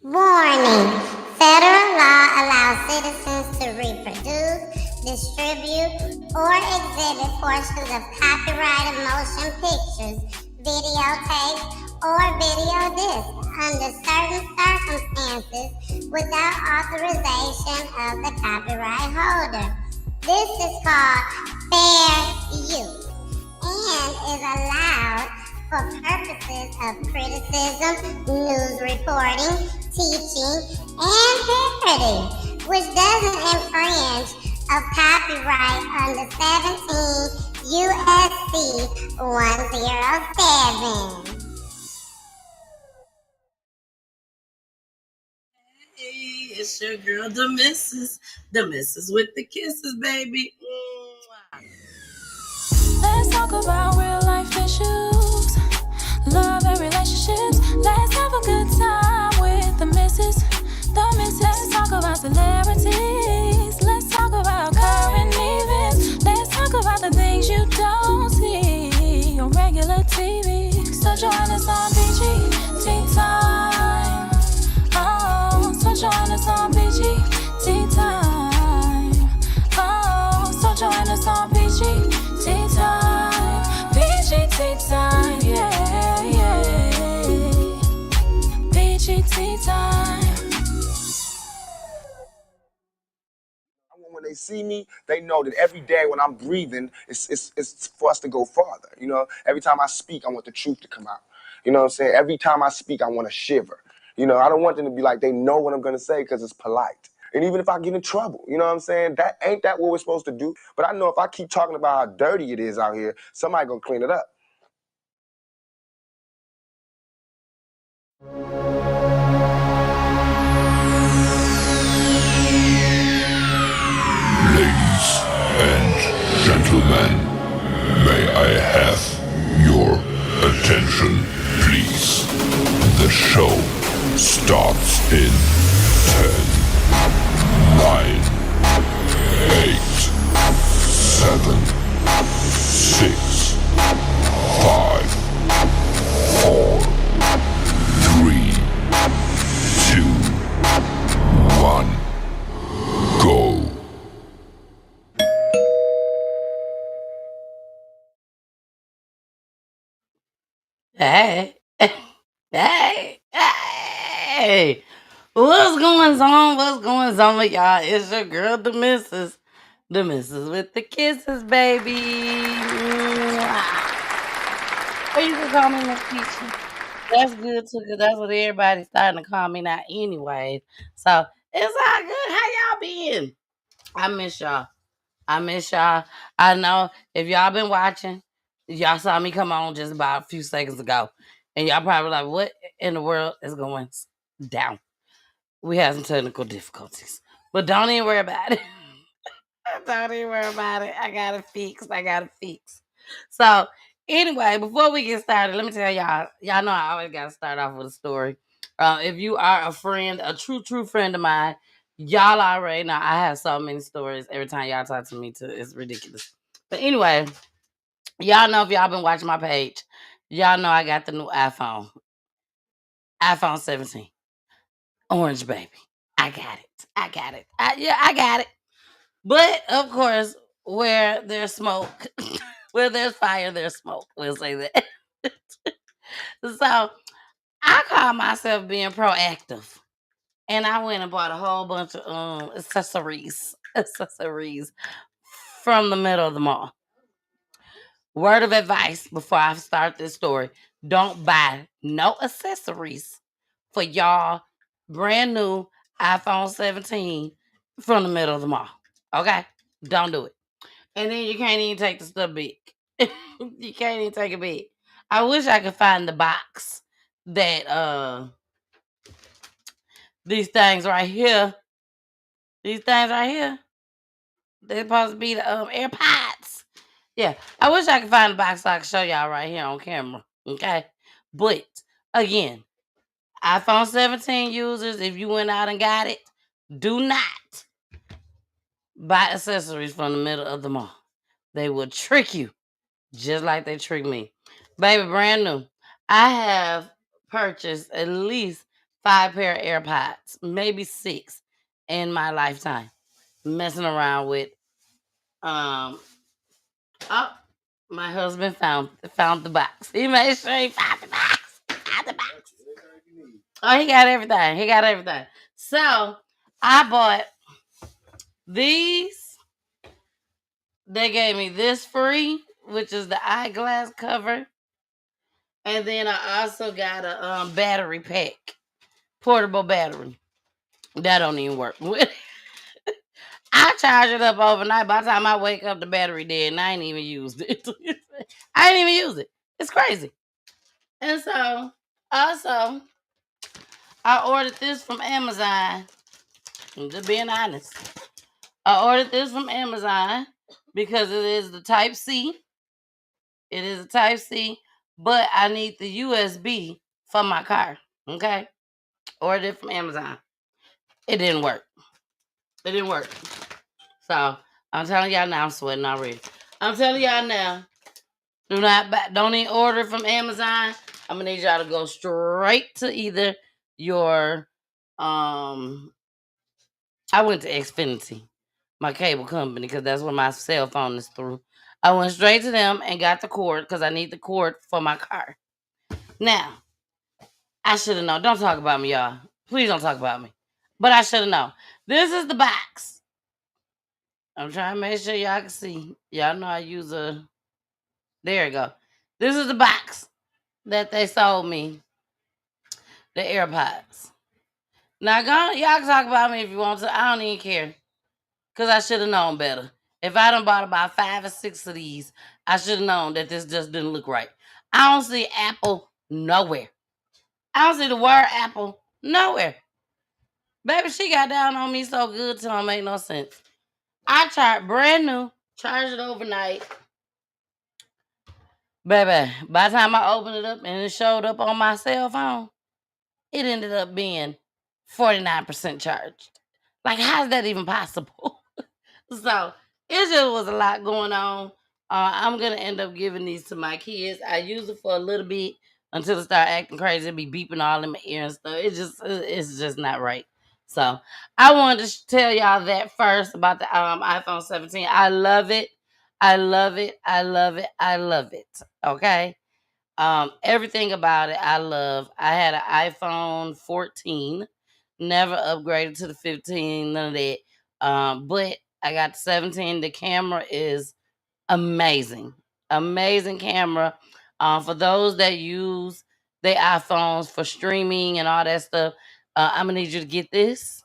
Warning: federal law allows citizens to reproduce, distribute, or exhibit portions of copyrighted motion pictures, videotapes, or video discs under certain circumstances without authorization of the copyright holder. This is called fair use and is allowed for purposes of criticism, news reporting, teaching, and parody, which doesn't infringe of copyright under 17 USC 107. Hey, it's your girl, the missus with the kisses, baby. Let's talk about real life issues, love and relationships. Let's have a good time with the missus, the missus. Let's talk about celebrities. Let's talk about current events. Let's talk about the things you don't see on regular TV. So join us on Peachy Tea Tyme. Oh, so join us on Peachy Tea Tyme. Oh, so join us on Peachy Tea Tyme. Peachy Tea Tyme, yeah, yeah. Peachy Tea Tyme. When they see me, they know that every day when I'm breathing, it's for us to go farther. You know, every time I speak, I want the truth to come out. You know what I'm saying? Every time I speak, I want to shiver. You know, I don't want them to be like, they know what I'm going to say because it's polite. And even if I get in trouble, you know what I'm saying? That ain't that what we're supposed to do. But I know if I keep talking about how dirty it is out here, somebody going to clean it up. Ladies and gentlemen, may I have your attention, please? The show starts in 10, 9, 8, 7, 6, 5, 4, 3, 2, 1, go. Hey, hey, hey. What's going on? What's going on with y'all? It's your girl, the missus with the kisses, baby. Or you can call me Miss Peachy. That's good too, cause that's what everybody's starting to call me now, anyways. So it's all good. How y'all been? I miss y'all. I miss y'all. I know if y'all been watching, y'all saw me come on just about a few seconds ago. And y'all probably like, what in the world is going down? We had some technical difficulties. But don't even worry about it. Don't even worry about it. I got it fixed. I got it fixed. So anyway, before we get started, let me tell y'all. Y'all know I always got to start off with a story. If you are a friend, a true friend of mine, y'all already know I have so many stories every time y'all talk to me. Too, it's ridiculous. But anyway, y'all know if y'all been watching my page, y'all know I got the new iPhone 17, orange baby. I got it. I got it. Yeah, I got it. But of course, where there's smoke, where there's fire, there's smoke. We'll say that. So I call myself being proactive. And I went and bought a whole bunch of accessories from the middle of the mall. Word of advice before I start this story: don't buy no accessories for y'all brand new iPhone 17 from the middle of the mall. Okay? Don't do it. And then you can't even take the stuff big. You can't even take it big. I wish I could find the box that these things right here. These things right here. They're supposed to be the AirPods. Yeah. I wish I could find the box so I could show y'all right here on camera. Okay. But again, iPhone 17 users, if you went out and got it, do not buy accessories from the middle of the mall. They will trick you just like they tricked me. Baby, brand new. I have purchased at least 5 pair of AirPods, maybe 6 in my lifetime. Messing around with oh, my husband found the box. He made sure he found the box. Found the box. Oh, he got everything. He got everything. So I bought these. They gave me this free, which is the eyeglass cover. And then I also got a battery pack. Portable battery. That don't even work. I charge it up overnight. By the time I wake up, the battery dead, and I ain't even used it. I ain't even use it. It's crazy. And so, also, I ordered this from Amazon. I'm just being honest. I ordered this from Amazon because it is the Type C. It is a Type C, but I need the USB for my car. Okay? Ordered it from Amazon. It didn't work. It didn't work. So, I'm telling y'all now, I'm sweating already. I'm telling y'all now, don't even order from Amazon. I'm gonna need y'all to go straight to either your I went to Xfinity, my cable company, because that's where my cell phone is through. I went straight to them and got the cord because I need the cord for my car. Now, I should have known. Don't talk about me, y'all. Please don't talk about me. But I should have known. This is the box. I'm trying to make sure y'all can see. Y'all know I use a. There you go. This is the box that they sold me. The AirPods. Now, y'all can talk about me if you want to. I don't even care. Because I should have known better. If I done bought about 5 or 6 of these, I should have known that this just didn't look right. I don't see Apple nowhere. I don't see the word Apple nowhere. Baby, she got down on me so good till it make no sense. I tried brand new, charged it overnight. Baby, by the time I opened it up and it showed up on my cell phone, it ended up being 49% charged. Like, how's that even possible? So it just was a lot going on. I'm gonna end up giving these to my kids. I use it for a little bit until it start acting crazy. It be beeping all in my ear and stuff. It's just not right. So I wanted to tell y'all that first about the iPhone 17. I love it. I love it. I love it. I love it. Okay. Everything about it I love. I had an iPhone 14, never upgraded to the 15, none of that. But I got the 17. The camera is amazing. Amazing camera. For those that use their iPhones for streaming and all that stuff, I'm gonna need you to get this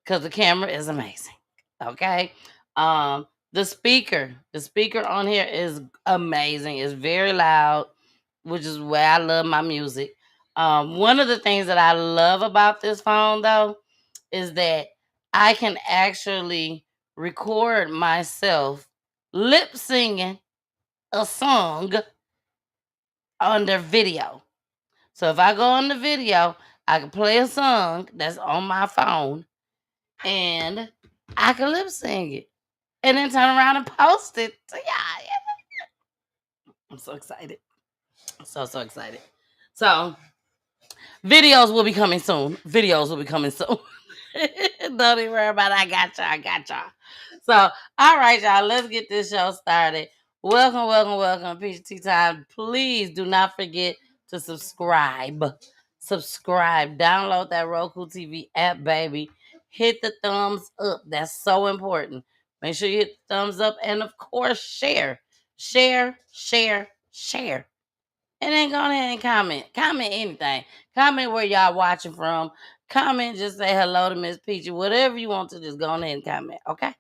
because the camera is amazing. Okay. The speaker on here is amazing. It's very loud, which is where I love my music. One of the things that I love about this phone though is that I can actually record myself lip singing a song under video. So if I go on the video, I can play a song that's on my phone and I can lip sing it and then turn around and post it to y'all. I'm so excited. So excited. So videos will be coming soon. Videos will be coming soon. Don't even worry about it. I got y'all. I got y'all. So, all right, y'all. Let's get this show started. Welcome, welcome, welcome, Peachy Tea Tyme. Please do not forget to subscribe. Subscribe. Download that Roku TV app, baby. Hit the thumbs up. That's so important. Make sure you hit the thumbs up and, of course, share. Share, share, share. And then go ahead and comment. Comment anything. Comment where y'all watching from. Comment, just say hello to Miss Peachy. Whatever you want to, just go ahead and comment. Okay?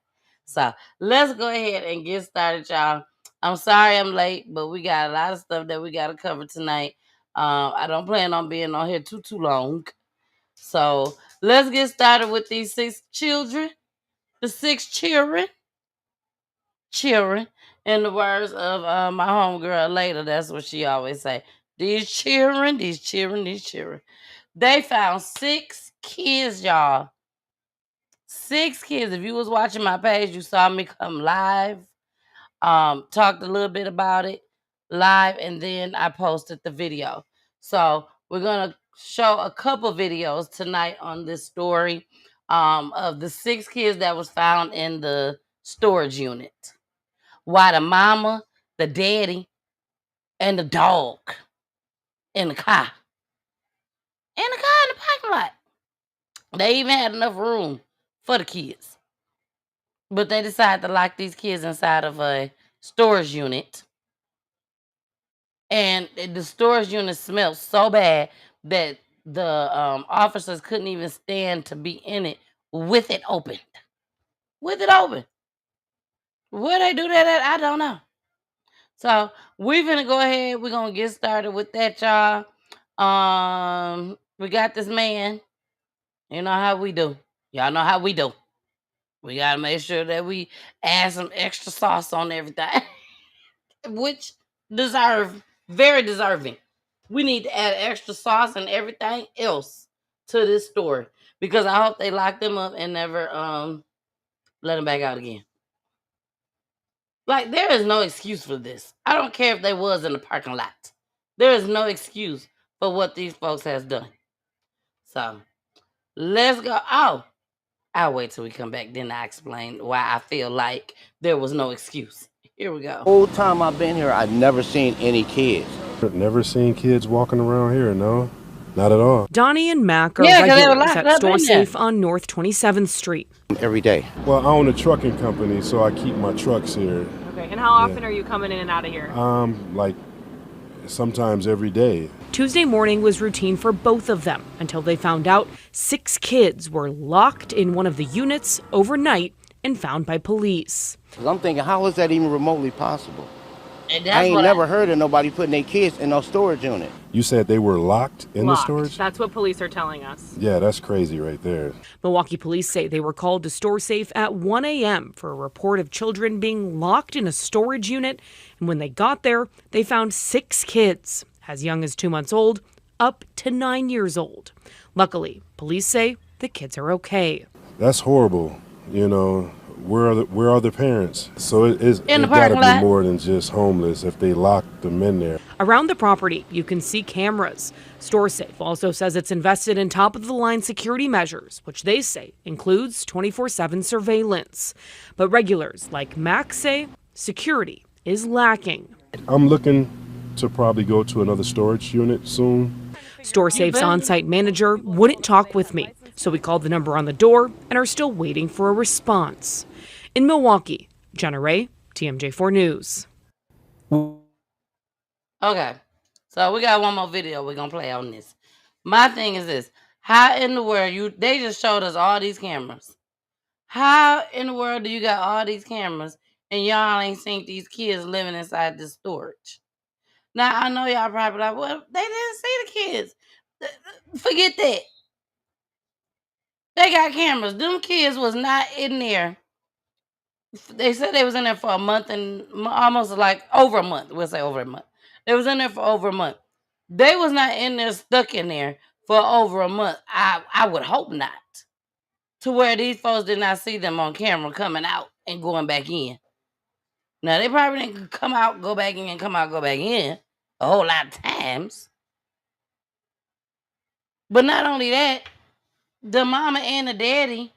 So let's go ahead and get started, y'all. I'm sorry I'm late, but we got a lot of stuff that we got to cover tonight. I don't plan on being on here too long. So let's get started with these 6 children. The 6 children. Children. In the words of my homegirl later, that's what she always say. These children, these children, these children. They found 6 kids, y'all. 6 kids. If you was watching my page, you saw me come live. Talked a little bit about it live, and then I posted the video. So we're gonna show a couple videos tonight on this story of the 6 kids that was found in the storage unit. Why the mama, the daddy, and the dog in the car. In the car in the parking lot. They even had enough room for the kids. But they decided to lock these kids inside of a storage unit. And the storage unit smelled so bad that the officers couldn't even stand to be in it with it open. With it open. Where they do that at, I don't know. So we're gonna go ahead. We're gonna get started with that, y'all. We got this man. You know how we do. Y'all know how we do. We gotta make sure that we add some extra sauce on everything, which very deserving. We need to add extra sauce and everything else to this story because I hope they lock them up and never let them back out again. Like, there is no excuse for this. I don't care if they was in the parking lot. There is no excuse for what these folks has done. So let's go. Oh, I'll wait till we come back. Then I explain why I feel like there was no excuse. Here we go. Whole time I've been here, I've never seen any kids. Never seen kids walking around here, no. Not at all. Donnie and Mac are Yeah, 'cause they were regulars locked at up Store in there. Safe on North 27th Street. Every day. Well, I own a trucking company, so I keep my trucks here. Okay, and how often are you coming in and out of here? Like sometimes every day. Tuesday morning was routine for both of them until they found out 6 kids were locked in one of the units overnight and found by police. 'Cause I'm thinking, how is that even remotely possible? And I that's ain't what never heard of nobody putting their kids in no storage unit. You said they were locked in Locked. the storage? That's what police are telling us. Yeah, that's crazy right there. Milwaukee police say they were called to Store Safe at 1 a.m. for a report of children being locked in a storage unit. And when they got there, they found 6 kids, as young as 2 months old, up to 9 years old. Luckily, police say the kids are okay. That's horrible. You know, where are the parents? So it In the gotta parking be lot. more than just homeless if they locked them in there. Around the property, you can see cameras. Store Safe also says it's invested in top-of-the-line security measures, which they say includes 24/7 surveillance. But regulars like Mac say security is lacking. I'm looking to probably go to another storage unit soon. Store Safe's on-site manager wouldn't talk with me, so we called the number on the door and are still waiting for a response. In Milwaukee, Jenna Ray, TMJ4 News. Okay, so we got one more video we're gonna play on this. My thing is this: how in the world they just showed us all these cameras? How in the world do you got all these cameras and y'all ain't seen these kids living inside this storage? Now I know y'all probably like, well, they didn't see the kids. Forget that. They got cameras. Them kids was not in there. They said they was in there for a month and almost like over a month. We'll say over a month. They was in there for over a month. They was not in there stuck in there for over a month. I would hope not. To where these folks did not see them on camera coming out and going back in. Now they probably didn't come out, go back in, and come out, go back in a whole lot of times. But not only that, the mama and the daddy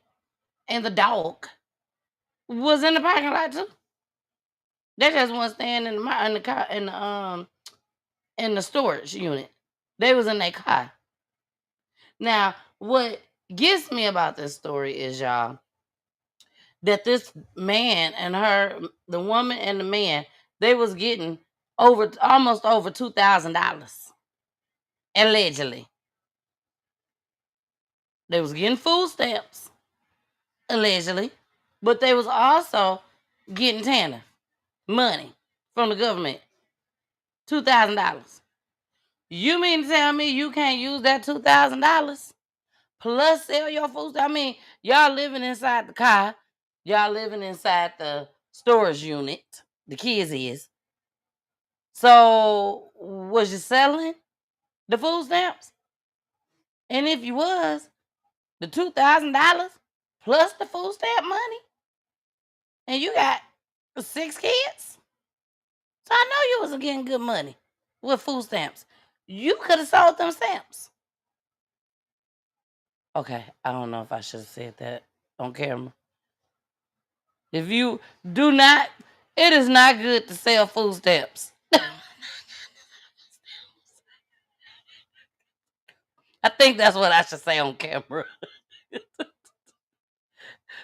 and the dog was in the parking lot too. They just wasn't staying in the car in the storage unit. They was in their car. Now, what gets me about this story is, y'all, that this man and the woman and the man, they was getting almost over $2,000 allegedly. They was getting food stamps allegedly, but they was also getting TANF money from the government. $2,000. You mean to tell me you can't use that $2,000 plus sell your food? I mean, y'all living inside the car, y'all living inside the storage unit. The kids is. So was you selling the food stamps? And if you was, the $2,000 plus the food stamp money, and you got 6 kids, so I know you wasn't getting good money with food stamps. You could have sold them stamps. Okay, I don't know if I should have said that on camera. If you do not, it is not good to sell food stamps. I think that's what I should say on camera.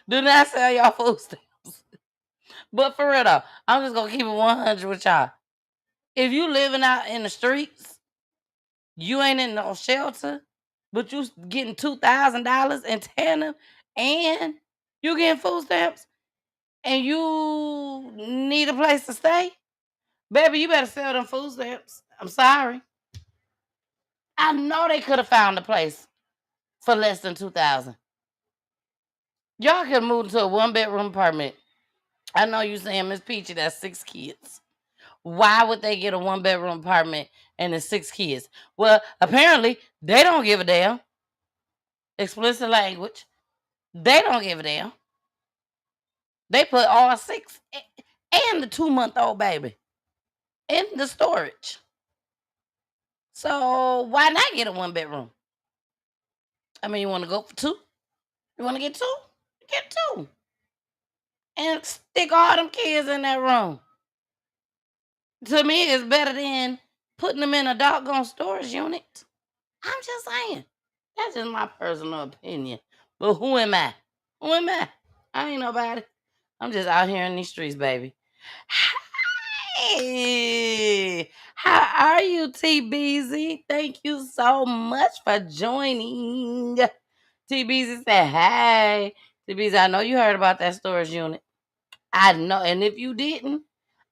Do not sell y'all food stamps. But for real though, I'm just gonna keep it 100 with y'all. If you living out in the streets, you ain't in no shelter, but you getting $2,000 in TANF and you getting food stamps and you need a place to stay, baby, you better sell them food stamps. I'm sorry. I know they could have found a place for less than $2,000. Y'all could move to a 1-bedroom apartment. I know you saying, Miss Peachy, that's 6 kids. Why would they get a 1-bedroom apartment and it's 6 kids? Well, apparently they don't give a damn. Explicit language. They don't give a damn. They put all 6 and the 2-month-old baby in the storage. So why not get a 1-bedroom? I mean, you want to go for 2? You want to get 2? Get 2. And stick all them kids in that room. To me, it's better than putting them in a doggone storage unit. I'm just saying. That's just my personal opinion. But who am I? Who am I? I ain't nobody. I'm just out here in these streets, baby. Hey, how are you, TBZ? Thank you so much for joining. TBZ said, hey. TBZ, I know you heard about that storage unit. I know, and if you didn't,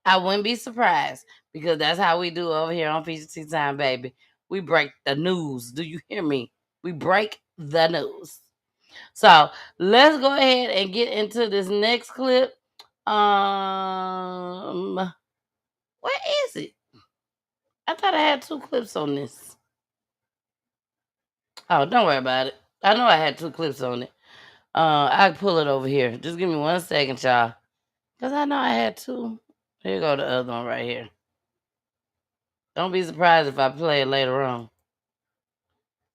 I wouldn't be surprised because that's how we do over here on Peachy Tea Tyme, baby. We break the news. Do you hear me? We break the news. So let's go ahead and get into this next clip. Where is it? I thought I had 2 clips on this. Oh, don't worry about it. I know I had 2 clips on it. I pull it over here. Just give me 1 second, y'all. Because I know I had 2. Here go the other one right here. Don't be surprised if I play it later on.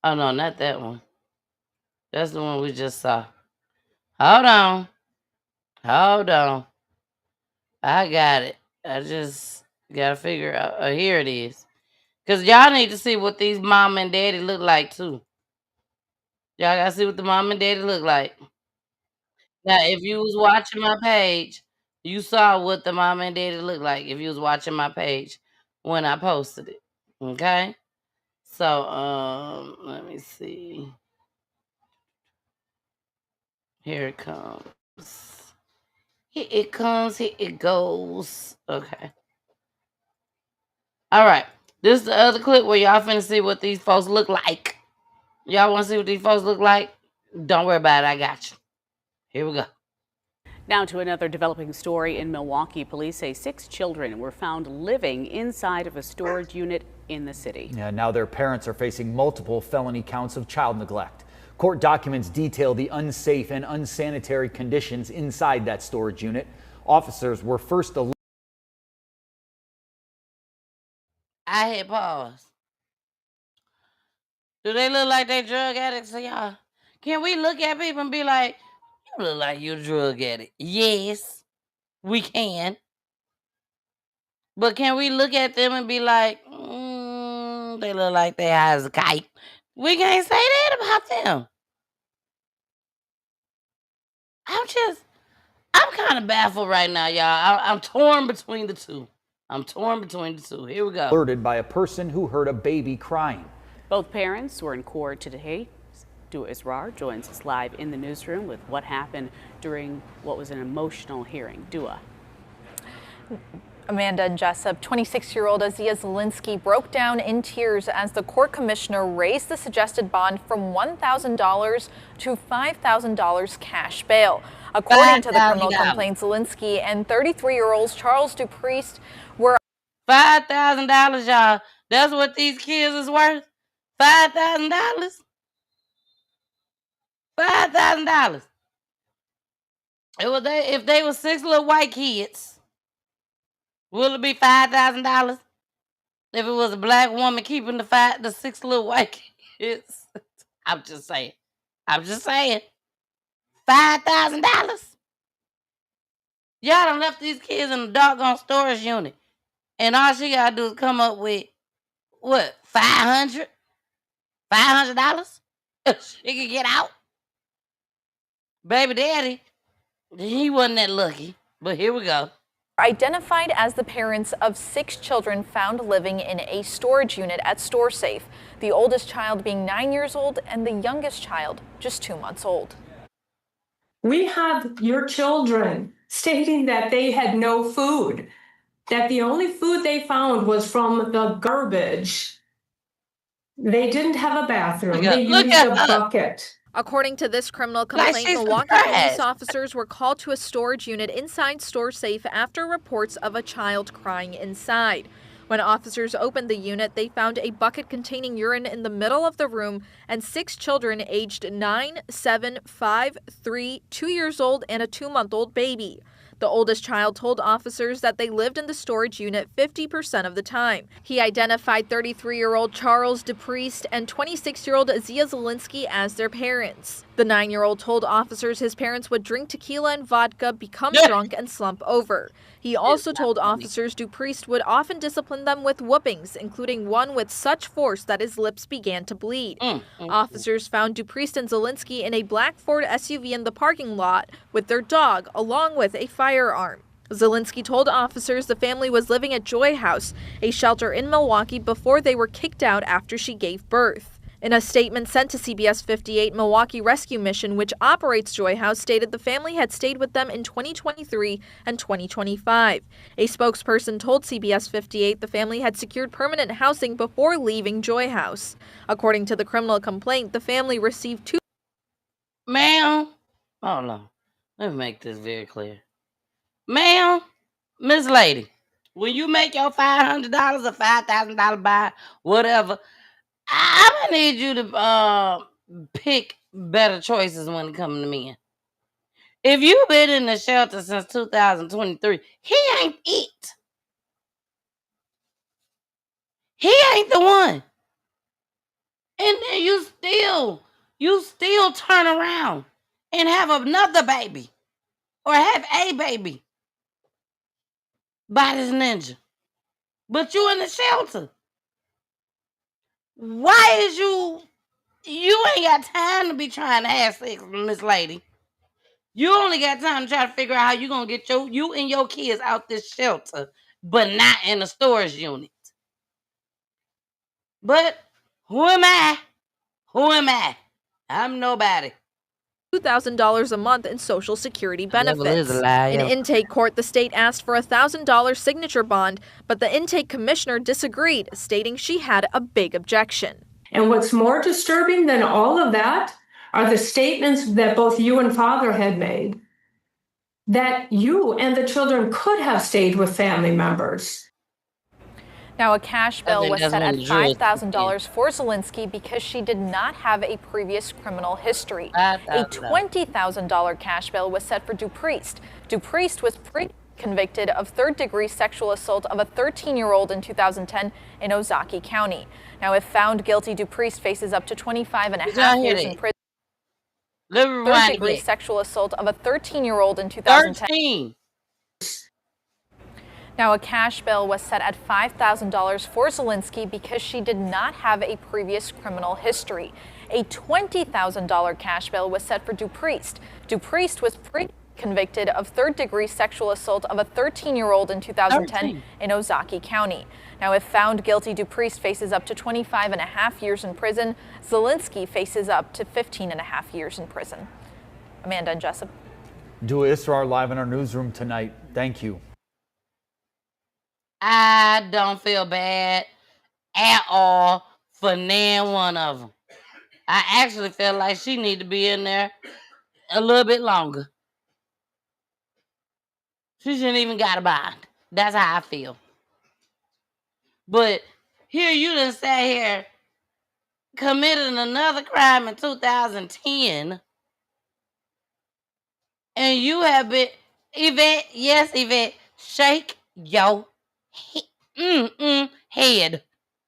Oh, no, not that one. That's the one we just saw. Hold on. Hold on. I got it. I just got to figure out. Oh, here it is. Because y'all need to see what these mom and daddy look like, too. Y'all got to see what the mom and daddy look like. Now, if you was watching my page, you saw what the mom and daddy look like if you was watching my page when I posted it. Okay? So, let me see. Here it comes. Here it comes. Here it goes. Okay. All right. This is the other clip where y'all finna see what these folks look like. Y'all want to see what these folks look like? Don't worry about it. I got you. Here we go. Now to another developing story in Milwaukee. Police say 6 children were found living inside of a storage unit in the city. Yeah, now their parents are facing multiple felony counts of child neglect. Court documents detail the unsafe and unsanitary conditions inside that storage unit. Officers were first I hit pause. Do they look like they drug addicts to y'all? Can we look at people and be like, you look like you're a drug addict? Yes, we can. But can we look at them and be like, they look like they high as a kite? We can't say that about them. I'm kind of baffled right now, y'all. I'm torn between the two. Here we go. alerted by a person who heard a baby crying. Both parents were in court today. Dua Israr joins us live in the newsroom with what happened during what was an emotional hearing. Dua. Amanda and Jessup, 26-year-old Azia Zielinski broke down in tears as the court commissioner raised the suggested bond from $1,000 to $5,000 cash bail. According to the criminal complaint, Zielinski and 33-year-old Charles Dupriest were $5,000, y'all. That's what these kids is worth? $5,000? $5,000. If they were 6 little white kids, will it be $5,000? If it was a black woman keeping the 6 little white kids? I'm just saying. I'm just saying. $5,000. Y'all done left these kids in the doggone storage unit. And all she gotta do is come up with, what, $500? $500? She can get out. Baby daddy, he wasn't that lucky. But here we go. Identified as the parents of 6 children found living in a storage unit at StoreSafe, the oldest child being 9 years old and the youngest child just 2 months old. We have your children stating that they had no food, that the only food they found was from the garbage. They didn't have a bathroom. They used a bucket. According to this criminal complaint, Milwaukee police officers were called to a storage unit inside StoreSafe after reports of a child crying inside. When officers opened the unit, they found a bucket containing urine in the middle of the room and 6 children aged 9, 7, 5, 3, 2 years old, and a 2-month-old baby. The oldest child told officers that they lived in the storage unit 50% of the time. He identified 33-year-old Charles DePriest and 26-year-old Zia Zielinski as their parents. The 9-year-old told officers his parents would drink tequila and vodka, become drunk, and slump over. He also told officers DePriest would often discipline them with whoopings, including one with such force that his lips began to bleed. Officers found DePriest and Zielinski in a black Ford SUV in the parking lot with their dog, along with a firearm. Zielinski told officers the family was living at Joy House, a shelter in Milwaukee, before they were kicked out after she gave birth. In a statement sent to CBS 58, Milwaukee Rescue Mission, which operates Joy House, stated the family had stayed with them in 2023 and 2025. A spokesperson told CBS 58 the family had secured permanent housing before leaving Joy House. According to the criminal complaint, the family received 2. Ma'am, hold on. Let me make this very clear. Ma'am, Miss Lady, when you make your $500 or $5,000 buy, whatever, I'm gonna need you to pick better choices when it comes to men. If you've been in the shelter since 2023, he ain't it. He ain't the one. And then you still turn around and have another baby or have a baby by this ninja. But you in the shelter. Why is you ain't got time to be trying to have sex, Miss Lady. You only got time to try to figure out how you gonna get you and your kids out this shelter, but not in a storage unit. But who am I? Who am I? I'm nobody. $2,000 a month in Social Security benefits. Devil is a liar. In intake court, the state asked for a $1,000 signature bond, but the intake commissioner disagreed, stating she had a big objection. And what's more disturbing than all of that are the statements that both you and Father had made, that you and the children could have stayed with family members. Now, a cash bill was set at $5,000 for Zielinski because she did not have a previous criminal history. A $20,000 cash bill was set for DePriest. DePriest was convicted of third-degree sexual assault of a 13-year-old in 2010 in Ozaukee County. Now, if found guilty, DePriest faces up to 25.5 years in prison. Third-degree sexual assault of a 13-year-old in 2010. 13. Now, a cash bail was set at $5,000 for Zielinski because she did not have a previous criminal history. A $20,000 cash bail was set for DePriest. DePriest was convicted of third-degree sexual assault of a 13-year-old in 2010 in Ozaukee County. Now, if found guilty, DePriest faces up to 25.5 years in prison. Zielinski faces up to 15.5 years in prison. Amanda and Jessup. Dua Israr live in our newsroom tonight. Thank you. I don't feel bad at all for nan one of them. I actually feel like she need to be in there a little bit longer. She shouldn't even got a bond. That's how I feel. But here you done sat here committing another crime in 2010, and you have been, Yvette, yes, Yvette, shake your head.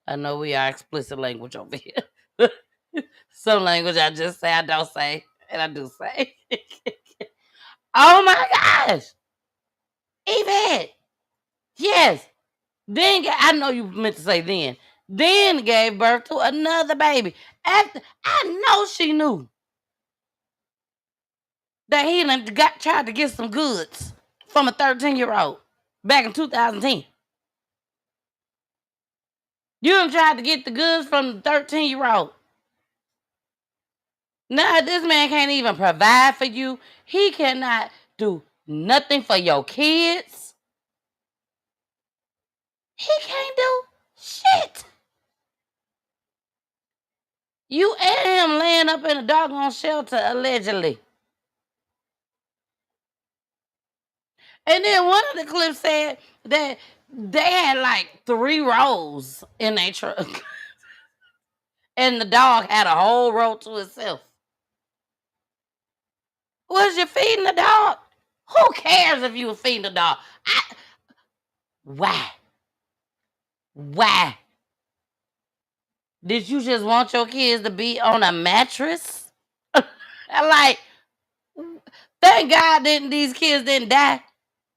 I know we are explicit language over here. Some language I just say, I don't say, and I do say. Oh my gosh. Yvette. Yes. Then I know you meant to say then. Then gave birth to another baby. After I know she knew that he done tried to get some goods from a 13-year-old back in 2010. You done tried to get the goods from the 13-year-old. Now this man can't even provide for you. He cannot do nothing for your kids. He can't do shit. You and him laying up in a doggone shelter, allegedly. And then one of the clips said that they had like 3 rows in their truck. And the dog had a whole row to itself. Was you feeding the dog? Who cares if you were feeding the dog? Why? Why? Did you just want your kids to be on a mattress? Like, thank God these kids didn't die.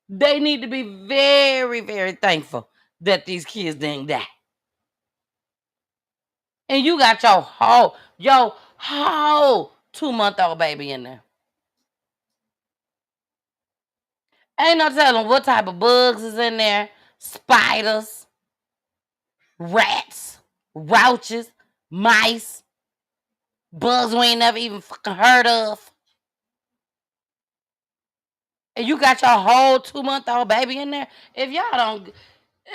They need to be very, very thankful that these kids didn't die. And you got your whole 2-month-old baby in there. Ain't no telling what type of bugs is in there. Spiders, rats, roaches, mice, bugs we ain't never even fucking heard of. And you got your whole 2-month-old baby in there. If y'all don't,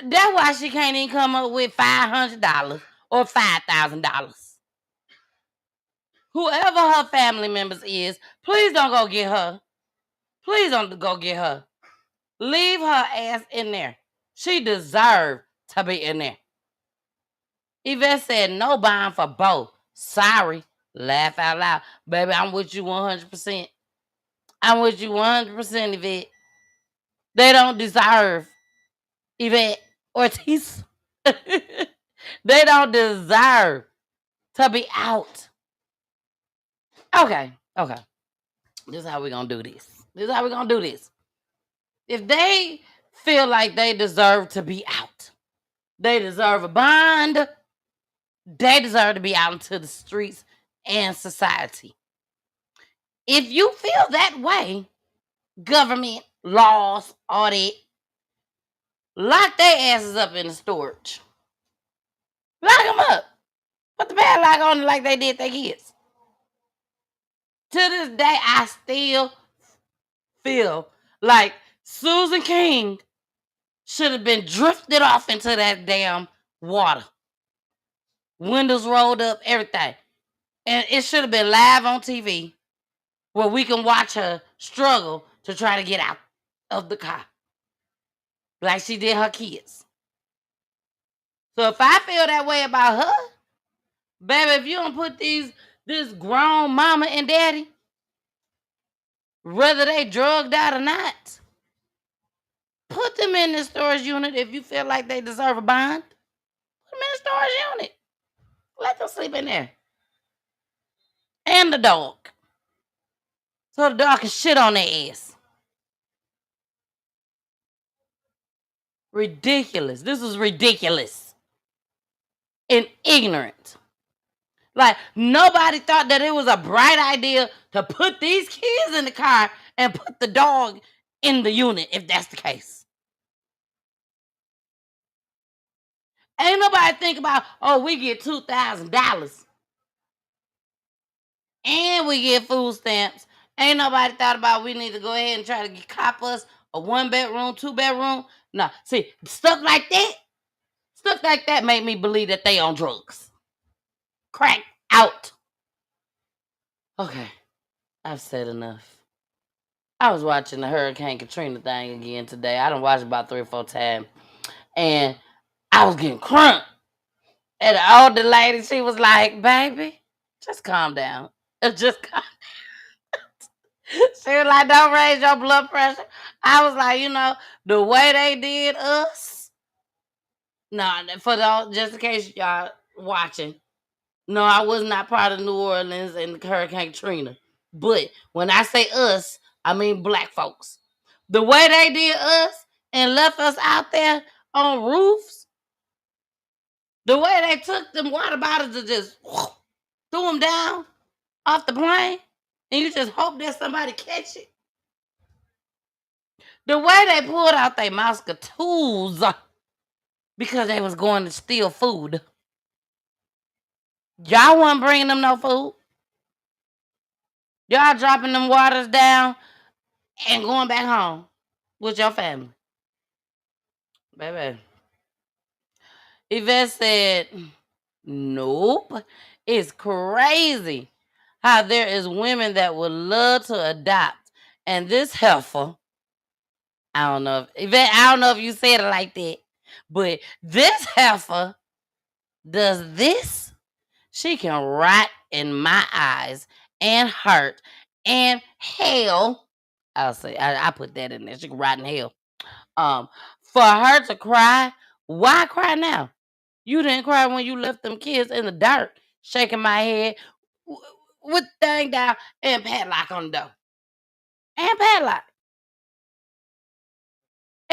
that's why she can't even come up with $500 or $5,000. Whoever her family members is, please don't go get her. Please don't go get her. Leave her ass in there. She deserved to be in there. Yvette said no bond for both. Sorry. Laugh out loud. Baby, I'm with you 100%. I'm with you 100%, Yvette. They don't deserve Yvette Ortiz. They don't deserve to be out. Okay. This is how we're going to do this. If they feel like they deserve to be out, they deserve a bond, they deserve to be out into the streets and society. If you feel that way, government, laws, all that, lock their asses up in the storage. Lock them up. Put the padlock on it like they did their kids. To this day, I still feel like Susan King should have been drifted off into that damn water. Windows rolled up, everything. And it should have been live on TV where we can watch her struggle to try to get out of the car. Like she did her kids. So if I feel that way about her, baby, if you don't put this grown mama and daddy, whether they drugged out or not, put them in the storage unit if you feel like they deserve a bond. Put them in the storage unit. Let them sleep in there. And the dog. So the dog can shit on their ass. Ridiculous. This is ridiculous. And ignorant. Like, nobody thought that it was a bright idea to put these kids in the car and put the dog in the unit, if that's the case. Ain't nobody think about, we get $2,000 and we get food stamps. Ain't nobody thought about we need to go ahead and try to cop us a 1-bedroom, 2-bedroom. No, see, stuff like that made me believe that they on drugs. Crack out. Okay, I've said enough. I was watching the Hurricane Katrina thing again today. I done watched it about 3 or 4 times. And I was getting crunk. And the older lady, she was like, baby, just calm down. Just calm down. She was like, don't raise your blood pressure. I was like, the way they did us. No, just in case y'all watching. No, I was not part of New Orleans and Hurricane Katrina. But when I say us, I mean black folks. The way they did us and left us out there on roofs, the way they took them water bottles and just threw them down off the plane, and you just hope that somebody catch it. The way they pulled out their mousketoons because they was going to steal food. Y'all wasn't bringing them no food. Y'all dropping them waters down and going back home with your family. Baby. Yvette said, nope. It's crazy how there is women that would love to adopt. And this heifer, I don't know if you said it like that, but this heifer does this. She can rot in my eyes and hurt and hell. I'll say I put that in there. She can rot in hell. For her to cry, why cry now? You didn't cry when you left them kids in the dark, shaking my head with the thing down and padlock on the door. And padlock.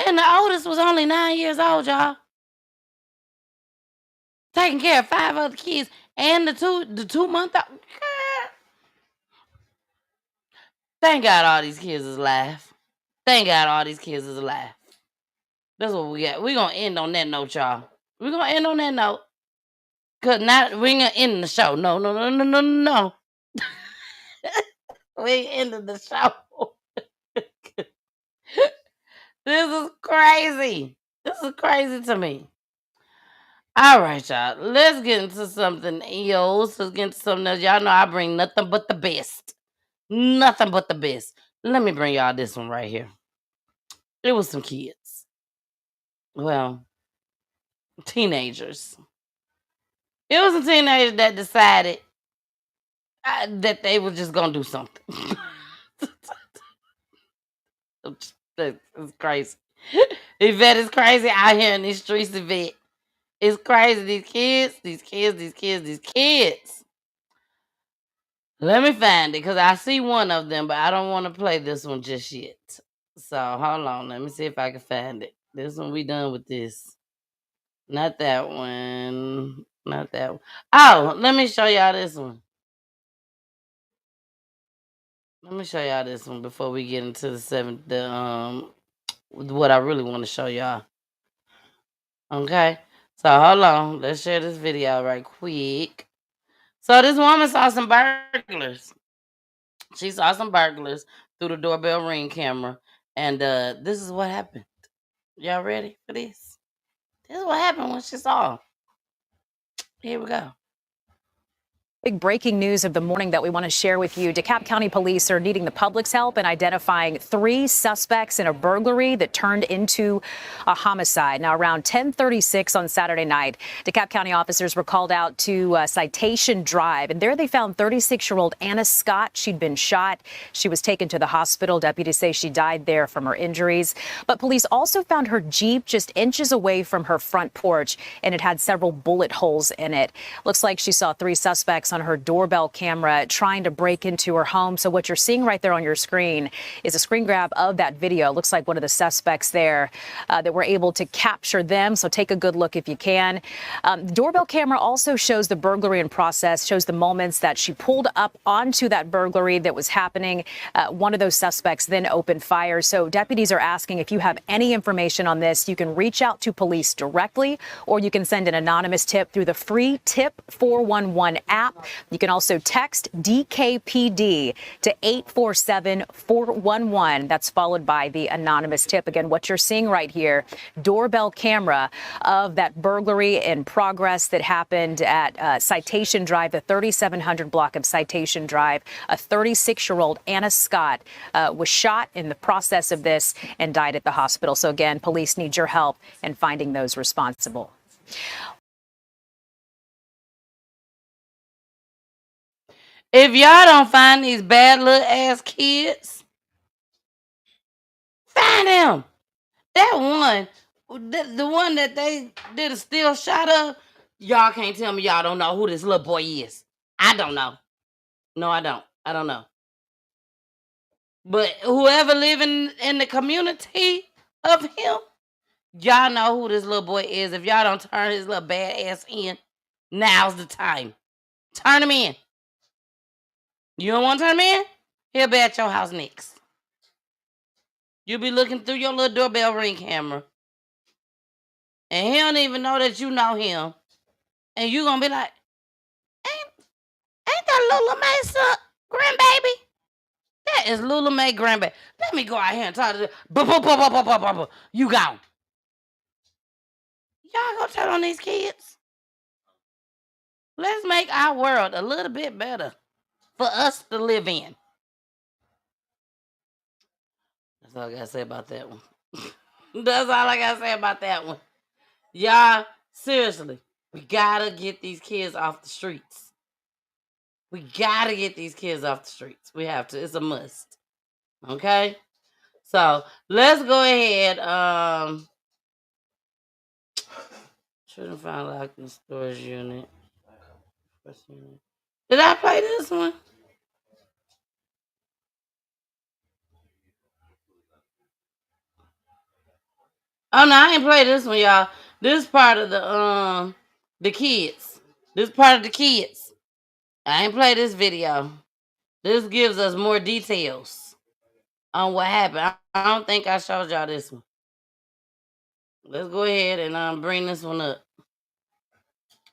And the oldest was only 9 years old, y'all. Taking care of 5 other kids and the 2-month-old. Thank God all these kids is alive. Thank God all these kids is alive. That's what we got. We're going to end on that note, y'all. We're going to end on that note. Because we ain't going to end the show. No. We ain't ending the show. This is crazy. This is crazy to me. All right, y'all. Let's get into something else. Let's get into something else. Y'all know I bring nothing but the best. Nothing but the best. Let me bring y'all this one right here. It was some kids. Well, teenagers. It was a teenager that decided that they were just going to do something. It's crazy. Yvette is crazy out here in these streets, Yvette. It's crazy. These kids. Let me find it because I see one of them, but I don't want to play this one just yet. So hold on. Let me see if I can find it. This one, we done with this. Not that one. Not that one. Oh, let me show y'all this one. Let me show y'all this one before we get into what I really want to show y'all. Okay. So hold on. Let's share this video right quick. So this woman saw some burglars. She saw some burglars through the doorbell ring camera. And this is what happened. Y'all ready for this? This is what happened when she saw them. Here we go. Big breaking news of the morning that we want to share with you. DeKalb County police are needing the public's help in identifying 3 suspects in a burglary that turned into a homicide. Now, around 10:36 on Saturday night, DeKalb County officers were called out to Citation Drive, and there they found 36-year-old Anna Scott. She'd been shot. She was taken to the hospital. Deputies say she died there from her injuries. But police also found her Jeep just inches away from her front porch, and it had several bullet holes in it. Looks like she saw 3 suspects on her doorbell camera trying to break into her home. So what you're seeing right there on your screen is a screen grab of that video. It looks like one of the suspects there that were able to capture them. So take a good look if you can. The doorbell camera also shows the burglary in process, shows the moments that she pulled up onto that burglary that was happening. One of those suspects then opened fire. So deputies are asking if you have any information on this, you can reach out to police directly, or you can send an anonymous tip through the free Tip 411 app. You can also text DKPD to 847-411. That's followed by the anonymous tip. Again, what you're seeing right here, doorbell camera of that burglary in progress that happened at Citation Drive, the 3700 block of Citation Drive. A 36-year-old Anna Scott was shot in the process of this and died at the hospital. So again, police need your help in finding those responsible. If y'all don't find these bad little ass kids, find them. That one, the one that they did a still shot of, Y'all can't tell me y'all don't know who this little boy is. I don't know. No, I don't. I don't know. But whoever living in the community of him, y'all know who this little boy is. If y'all don't turn his little bad ass in, now's the time. Turn him in. You don't want to turn him in? He'll be at your house next. You'll be looking through your little doorbell ring camera. And he don't even know that you know him. And you gonna be like, ain't that Lula Mae's son, grandbaby? That is Lula Mae grandbaby. Let me go out here and talk to you. You gone. Y'all gonna turn on these kids? Let's make our world a little bit better for us to live in. That's all I gotta say about that one. That's all I gotta say about that one. Y'all, seriously, we gotta get these kids off the streets. We gotta get these kids off the streets. We have to. It's a must. Okay? So let's go ahead. Children found locked in storage unit. Did I play this one? Oh no, I ain't play this one, y'all. This part of the kids. This part of the kids. I ain't play this video. This gives us more details on what happened. I don't think I showed y'all this one. Let's go ahead and bring this one up.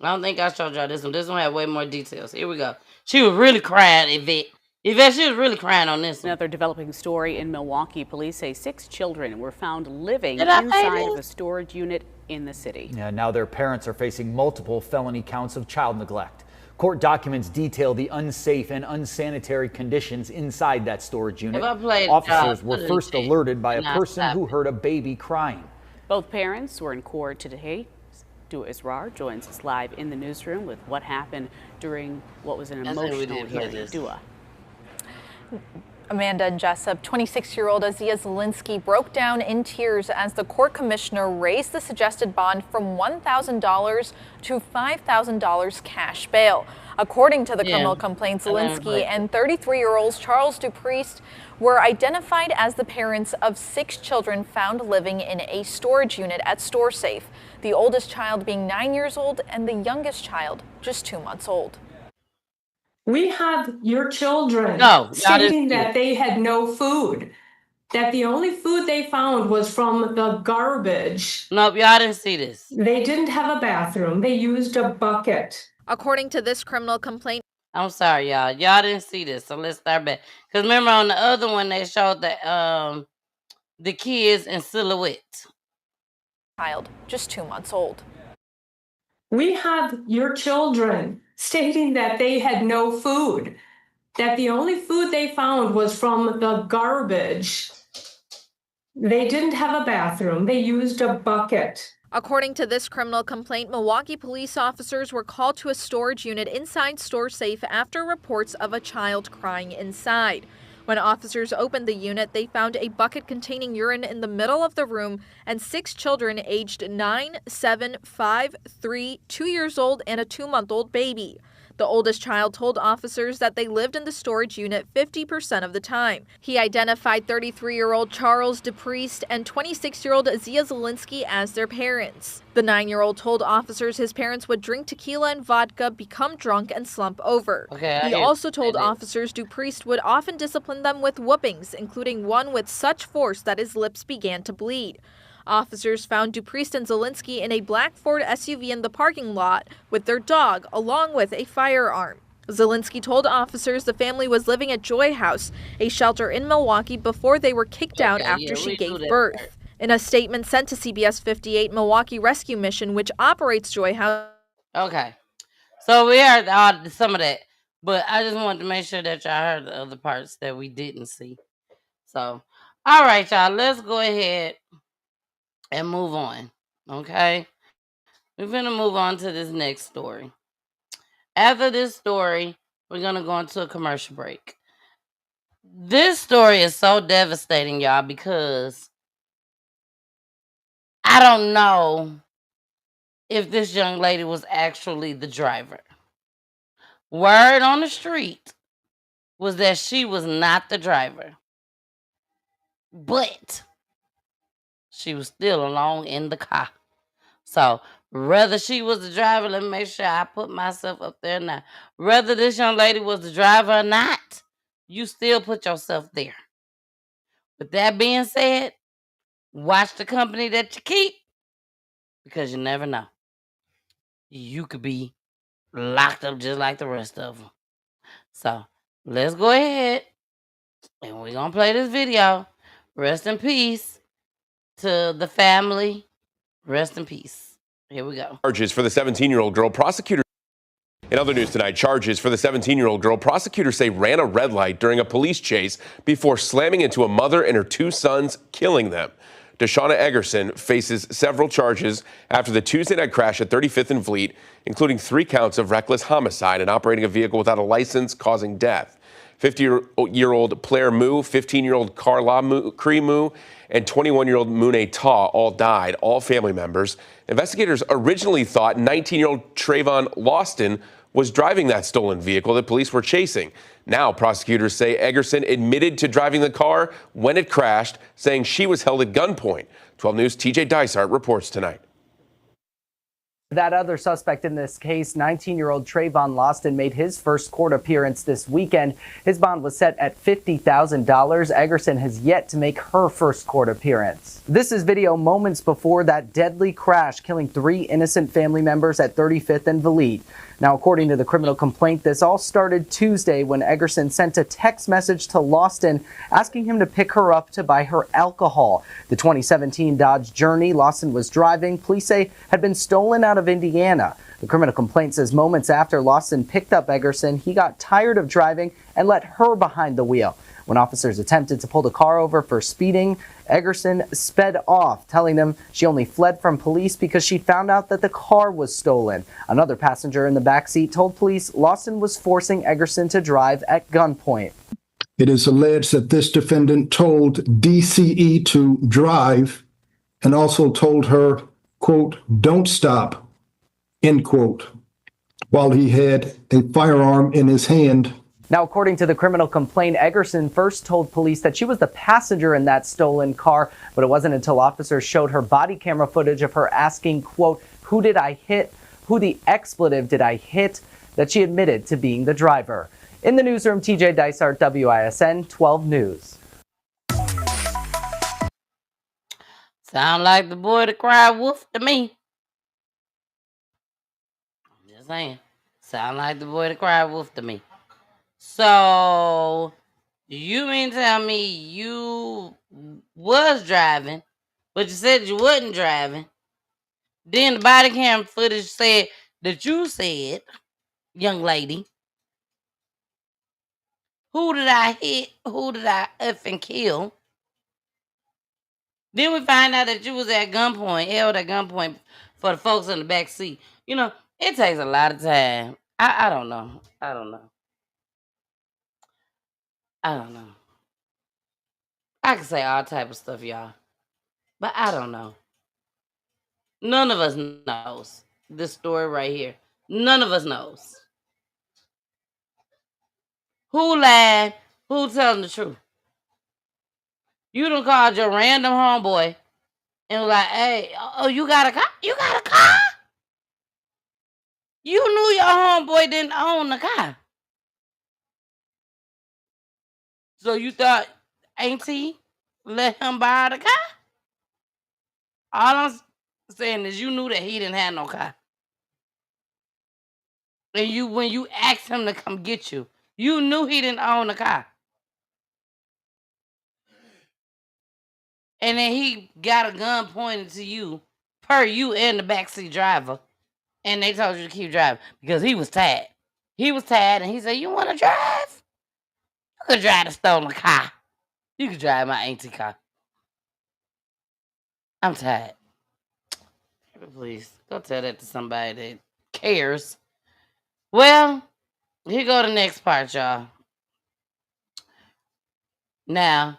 I don't think I showed y'all this one. This one had way more details. Here we go. She was really crying, Yvette. Yvette, she was really crying on this one. Another developing story in Milwaukee. Police say 6 children were found living inside of a storage unit in the city. Yeah, now their parents are facing multiple felony counts of child neglect. Court documents detail the unsafe and unsanitary conditions inside that storage unit. Officers were first alerted by a person who heard a baby crying. Both parents were in court today. Dua Israr joins us live in the newsroom with what happened during what was an emotional hearing. Dua. Amanda and Jessup, 26-year-old Azia Zielinski broke down in tears as the court commissioner raised the suggested bond from $1,000 to $5,000 cash bail. According to the criminal complaint, Zielinski and 33-year-olds Charles Dupriest were identified as the parents of 6 children found living in a storage unit at StoreSafe, the oldest child being 9 years old and the youngest child just 2 months old. We had your children stating that they had no food, that the only food they found was from the garbage. Nope, y'all didn't see this. They didn't have a bathroom. They used a bucket. According to this criminal complaint, I'm sorry, y'all. Y'all didn't see this, so let's start back. Because remember on the other one, they showed the kids in silhouette. Child, just 2 months old. We had your children stating that they had no food, that the only food they found was from the garbage. They didn't have a bathroom. They used a bucket. According to this criminal complaint, Milwaukee police officers were called to a storage unit inside StoreSafe after reports of a child crying inside. When officers opened the unit, they found a bucket containing urine in the middle of the room and 6 children aged 9, 7, 5, 3, 2 years old, and a 2-month-old baby. The oldest child told officers that they lived in the storage unit 50% of the time. He identified 33-year-old Charles Dupriest and 26-year-old Azia Zielinski as their parents. The 9-year-old told officers his parents would drink tequila and vodka, become drunk, and slump over. He also told officers Dupriest would often discipline them with whoopings, including one with such force that his lips began to bleed. Officers found Dupriest and Zielinski in a black Ford SUV in the parking lot with their dog, along with a firearm. Zielinski told officers the family was living at Joy House, a shelter in Milwaukee, before they were kicked out after she gave birth. In a statement sent to CBS 58, Milwaukee Rescue Mission, which operates Joy House. Okay. So we heard some of that, but I just wanted to make sure that y'all heard the other parts that we didn't see. So, all right, y'all, let's go ahead and move on, okay? We're going to move on to this next story. After this story, we're going to go into a commercial break. This story is so devastating, y'all, because I don't know if this young lady was actually the driver. Word on the street was that she was not the driver, but she was still along in the car. So whether she was the driver, let me make sure I put myself up there now. Whether this young lady was the driver or not, you still put yourself there. With that being said, watch the company that you keep, because you never know. You could be locked up just like the rest of them. So let's go ahead and we're going to play this video. Rest in peace to the family. Rest in peace. Here we go. Charges for the 17-year-old girl. Prosecutors. In other news tonight, charges for the 17-year-old girl. Prosecutors say ran a red light during a police chase before slamming into a mother and her two sons, killing them. Deshauna Eggerson faces several charges after the Tuesday night crash at 35th and Fleet, including 3 counts of reckless homicide and operating a vehicle without a license causing death. 50-year-old Claire Moo, 15-year-old Carla Cree Moo, and 21-year-old Moonay Ta all died, all family members. Investigators originally thought 19-year-old Trayvon Lawston was driving that stolen vehicle that police were chasing. Now, prosecutors say Eggerson admitted to driving the car when it crashed, saying she was held at gunpoint. 12 News' TJ Dysart reports tonight. That other suspect in this case, 19-year-old Trayvon Lawston, made his first court appearance this weekend. His bond was set at $50,000. Eggerson has yet to make her first court appearance. This is video moments before that deadly crash, killing 3 innocent family members at 35th and Valete. Now, according to the criminal complaint, this all started Tuesday when Eggerson sent a text message to Lawston asking him to pick her up to buy her alcohol. The 2017 Dodge Journey Lawston was driving, police say, had been stolen out of Indiana. The criminal complaint says moments after Lawston picked up Eggerson, he got tired of driving and let her behind the wheel. When officers attempted to pull the car over for speeding, Eggerson sped off, telling them she only fled from police because she found out that the car was stolen. Another passenger in the backseat told police Lawston was forcing Eggerson to drive at gunpoint. It is alleged that this defendant told DCE to drive and also told her, quote, "Don't stop," end quote, while he had a firearm in his hand. Now, according to the criminal complaint, Eggerson first told police that she was the passenger in that stolen car, but it wasn't until officers showed her body camera footage of her asking, quote, "Who did I hit? Who the expletive did I hit?" that she admitted to being the driver. In the newsroom, TJ Dysart, WISN 12 News. Sound like the boy that cried wolf to me. I'm just saying. Sound like the boy that cried wolf to me. So, you mean to tell me you was driving, but you said you wasn't driving. Then the body cam footage said that you said, young lady, who did I hit? Who did I effing kill? Then we find out that you was at gunpoint, held at gunpoint for the folks in the back seat. You know, it takes a lot of time. I don't know. I don't know. I don't know. I can say all type of stuff, y'all. But I don't know. None of us knows this story right here. None of us knows. Who lied? Who telling the truth? You done called your random homeboy and was like, "Hey, oh, you got a car? You got a car?" You knew your homeboy didn't own the car. So you thought Auntie let him buy the car? All I'm saying is you knew that he didn't have no car. And when you asked him to come get you, you knew he didn't own the car. And then he got a gun pointed to you, per you and the backseat driver. And they told you to keep driving because he was tired. He was tired and he said, "You want to drive? You could drive the stolen car. You could drive my auntie car. I'm tired." Please, go tell that to somebody that cares. Well, here go the next part, y'all. Now,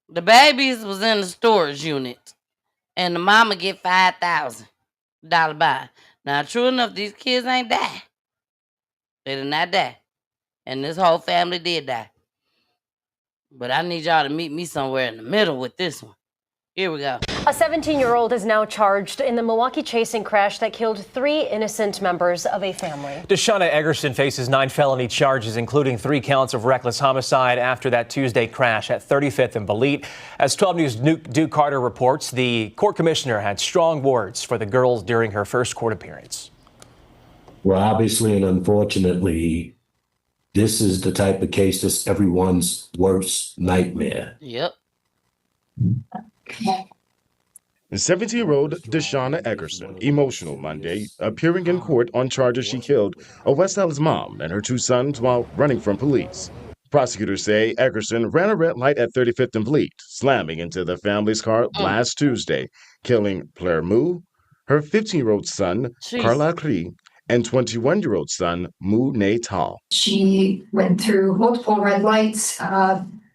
the babies was in the storage unit, and the mama get $5,000. Dollar bind. Now, true enough, these kids ain't die. They did not die. And this whole family did die. But I need y'all to meet me somewhere in the middle with this one. Here we go. A 17-year-old is now charged in the Milwaukee chasing crash that killed 3 innocent members of a family. Deshauna Eggerson faces 9 felony charges, including 3 counts of reckless homicide after that Tuesday crash at 35th and Belit. As 12 News' Duke Carter reports, the court commissioner had strong words for the girls during her first court appearance. Well, obviously and unfortunately, this is the type of case that's everyone's worst nightmare. Yep. The 17-year-old Deshauna Eggerson, emotional Monday, appearing in court on charges she killed a West Dallas mom and her 2 sons while running from police. Prosecutors say Eggerson ran a red light at 35th and Fleet, slamming into the family's car last Tuesday, killing Claire Moo, her 15-year-old son, Carla Cree, and 21-year-old son, Mu Ne Tal. She went through multiple red lights,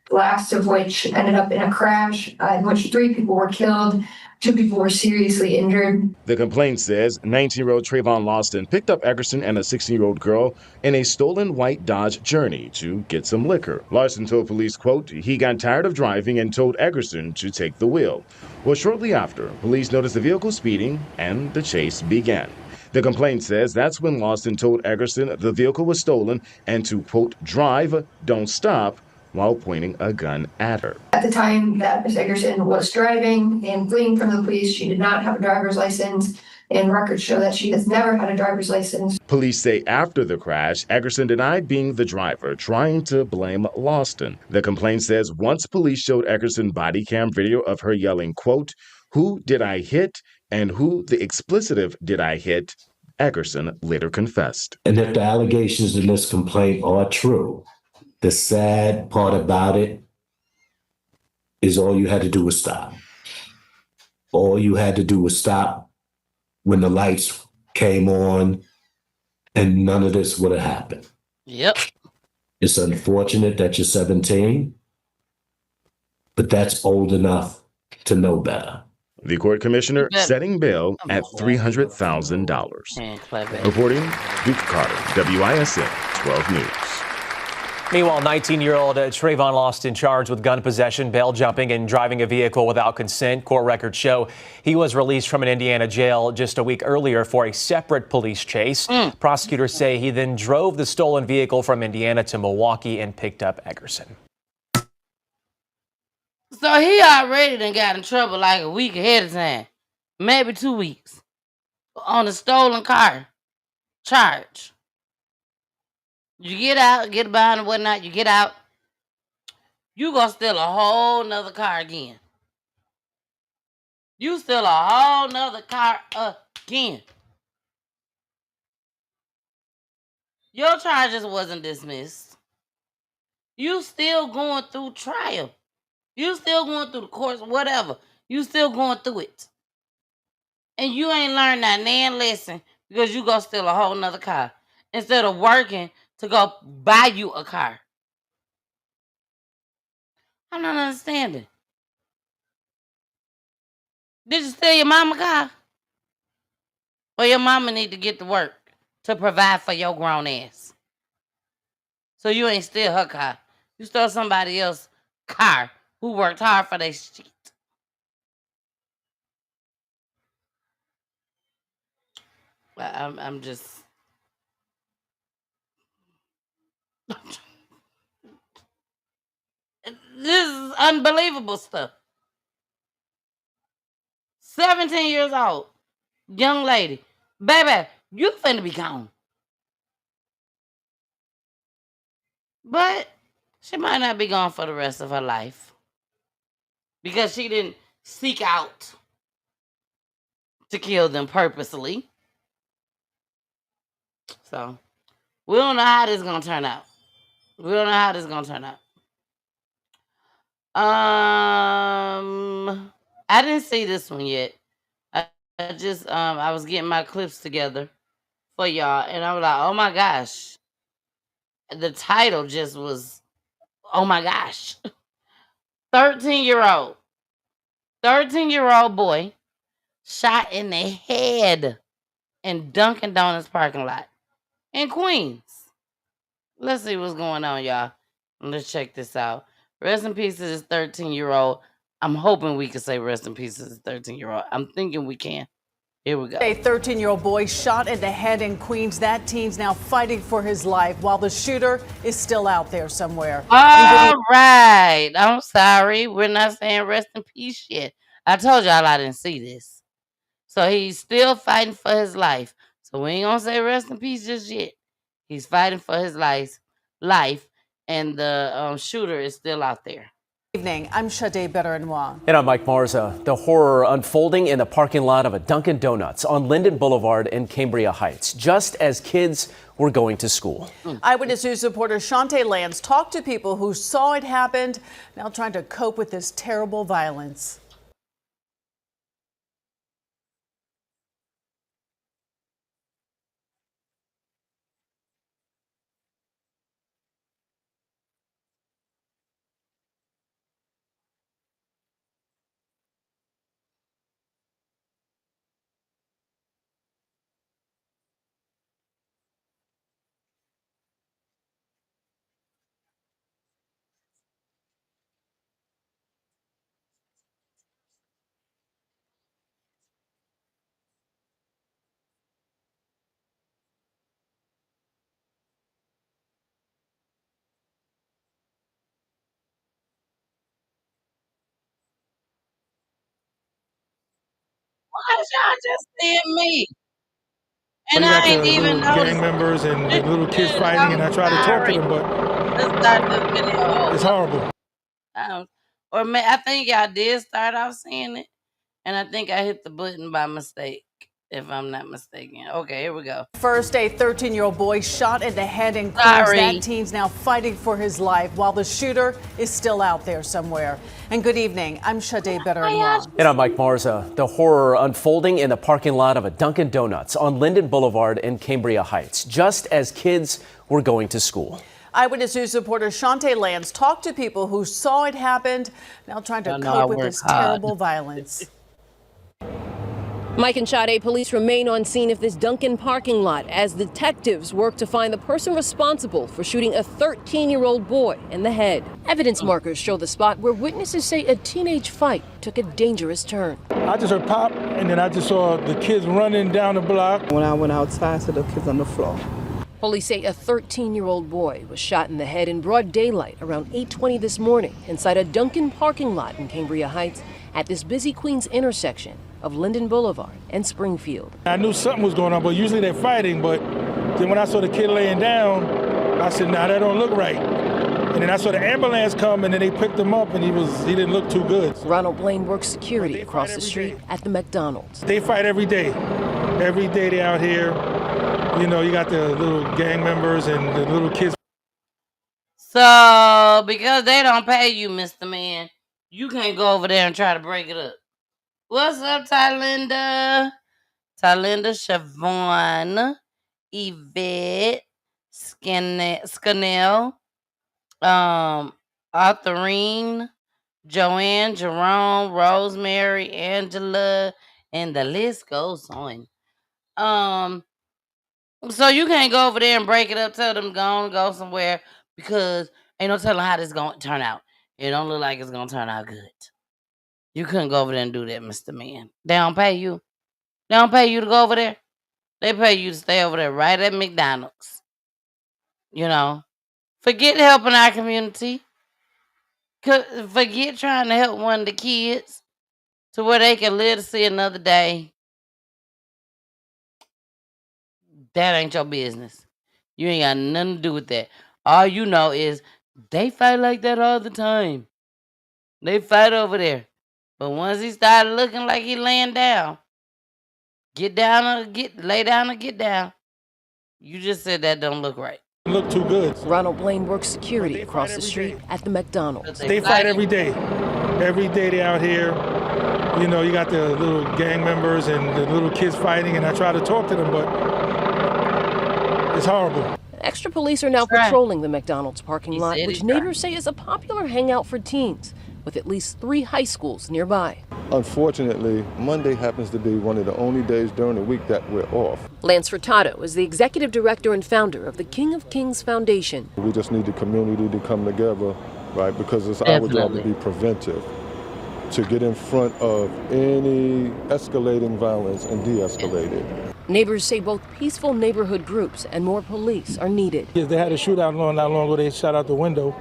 last of which ended up in a crash in which 3 people were killed. 2 people were seriously injured. The complaint says 19-year-old Trayvon Lawson picked up Eggerson and a 16-year-old girl in a stolen white Dodge Journey to get some liquor. Lawson told police, quote, he got tired of driving and told Eggerson to take the wheel. Well, shortly after, police noticed the vehicle speeding and the chase began. The complaint says that's when Lawson told Eggerson the vehicle was stolen and to, quote, drive, don't stop, while pointing a gun at her. At the time that Ms. Eggerson was driving and fleeing from the police, she did not have a driver's license, and records show that she has never had a driver's license. Police say after the crash, Eggerson denied being the driver, trying to blame Lawson. The complaint says once police showed Eggerson body cam video of her yelling, quote, who did I hit and who the explicitive did I hit, Eggerson later confessed. And if the allegations in this complaint are true, the sad part about it is all you had to do was stop. All you had to do was stop when the lights came on, and none of this would have happened. Yep. It's unfortunate that you're 17, but that's old enough to know better. The court commissioner setting bail at $300,000. Reporting, Duke Carter, WISN 12 News. Meanwhile, 19-year-old Trayvon Lawson charged with gun possession, bail jumping, and driving a vehicle without consent. Court records show he was released from an Indiana jail just a week earlier for a separate police chase. Prosecutors say he then drove the stolen vehicle from Indiana to Milwaukee and picked up Eggerson. So he already done got in trouble like a week ahead of time, maybe 2 weeks, on a stolen car charge. You get out, get behind and whatnot, you get out, you gonna steal a whole nother car again. You steal a whole nother car again. Your charges wasn't dismissed. You still going through trial. You still going through the courts, whatever. You still going through it. And you ain't learned that nan lesson because you go steal a whole nother car instead of working to go buy you a car. I'm not understanding. Did you steal your mama car? Or your mama need to get to work to provide for your grown ass? So you ain't steal her car. You stole somebody else's car who worked hard for their shit. I'm just... This is unbelievable stuff. 17 years old, young lady. Baby, you finna be gone. But she might not be gone for the rest of her life. Because she didn't seek out to kill them purposely. So, we don't know how this is going to turn out. We don't know how this is going to turn out. I didn't see this one yet. I was getting my clips together for y'all, and I was like, oh my gosh. The title just was, oh my gosh. 13-year-old boy shot in the head in Dunkin' Donuts parking lot in Queens. Let's see what's going on, y'all. Let's check this out. Rest in peace to this 13-year-old. I'm hoping we can say rest in peace to this 13-year-old. I'm thinking we can. Here we go. A 13-year-old boy shot in the head in Queens. That teen's now fighting for his life while the shooter is still out there somewhere. All right. I'm sorry. We're not saying rest in peace yet. I told y'all I didn't see this. So he's still fighting for his life. So we ain't gonna say rest in peace just yet. He's fighting for his life, and the shooter is still out there. Evening. I'm Sade Berenois. And I'm Mike Marza. The horror unfolding in the parking lot of a Dunkin' Donuts on Linden Boulevard in Cambria Heights, just as kids were going to school. Eyewitness News reporter Shantae Lance talked to people who saw it happen, now trying to cope with this terrible violence. Why y'all just seeing me? And You I got ain't the even little noticed. gang members and the little kids fighting, and I try to talk to them, but Let's start this video over. it's horrible. I think y'all did start off seeing it, and I think I hit the button by mistake, if I'm not mistaken. Okay, here we go. First, a 13-year-old boy shot in the head in Queens. Sorry. That teen's now fighting for his life while the shooter is still out there somewhere. And good evening. I'm Sade Berenois. And I'm Mike Marza. The horror unfolding in the parking lot of a Dunkin' Donuts on Linden Boulevard in Cambria Heights, just as kids were going to school. Eyewitness News reporter Shantae Lance talked to people who saw it happen, now trying to cope with this terrible violence. Mike and Sade police remain on scene of this Dunkin' parking lot as detectives work to find the person responsible for shooting a 13-year-old boy in the head. Evidence markers show the spot where witnesses say a teenage fight took a dangerous turn. I just heard pop, and then I just saw the kids running down the block. When I went outside, I saw the kids on the floor. Police say a 13-year-old boy was shot in the head in broad daylight around 8:20 this morning inside a Dunkin' parking lot in Cambria Heights at this busy Queens intersection of Linden Boulevard and Springfield. I knew something was going on, but usually they're fighting, but then when I saw the kid laying down, I said, nah, that don't look right. And then I saw the ambulance come, and then they picked him up, and he didn't look too good. Ronald Blaine works security across the street at the McDonald's. They fight every day. Every day they out here. You know, you got the little gang members and the little kids. So, because they don't pay you, Mr. Man, you can't go over there and try to break it up. What's up, Tylinda? Tylinda, Siobhan, Yvette, Scannell, Arthurine, Joanne, Jerome, Rosemary, Angela, and the list goes on. So you can't go over there and break it up, tell them go somewhere, because ain't no telling how this gonna turn out. It don't look like it's gonna turn out good. You couldn't go over there and do that, Mr. Man. They don't pay you. They don't pay you to go over there. They pay you to stay over there right at McDonald's. You know, forget helping our community. Forget trying to help one of the kids to where they can live to see another day. That ain't your business. You ain't got nothing to do with that. All you know is they fight like that all the time. They fight over there. But once he started looking like he laying down, lay down or get down. You just said that don't look right. Look too good. Ronald Blaine works security across the street at the McDonald's. They fight every day. Every day they out here. You know, you got the little gang members and the little kids fighting, and I try to talk to them, but it's horrible. Extra police are now patrolling the McDonald's parking lot, which neighbors say is a popular hangout for teens. with at least 3 high schools nearby. Unfortunately, Monday happens to be one of the only days during the week that we're off. Lance Furtado is the executive director and founder of the King of Kings Foundation. We just need the community to come together, right? Because it's our job to be preventive, to get in front of any escalating violence and de-escalate it. Neighbors say both peaceful neighborhood groups and more police are needed. They had a shootout not long ago. They shot out the window.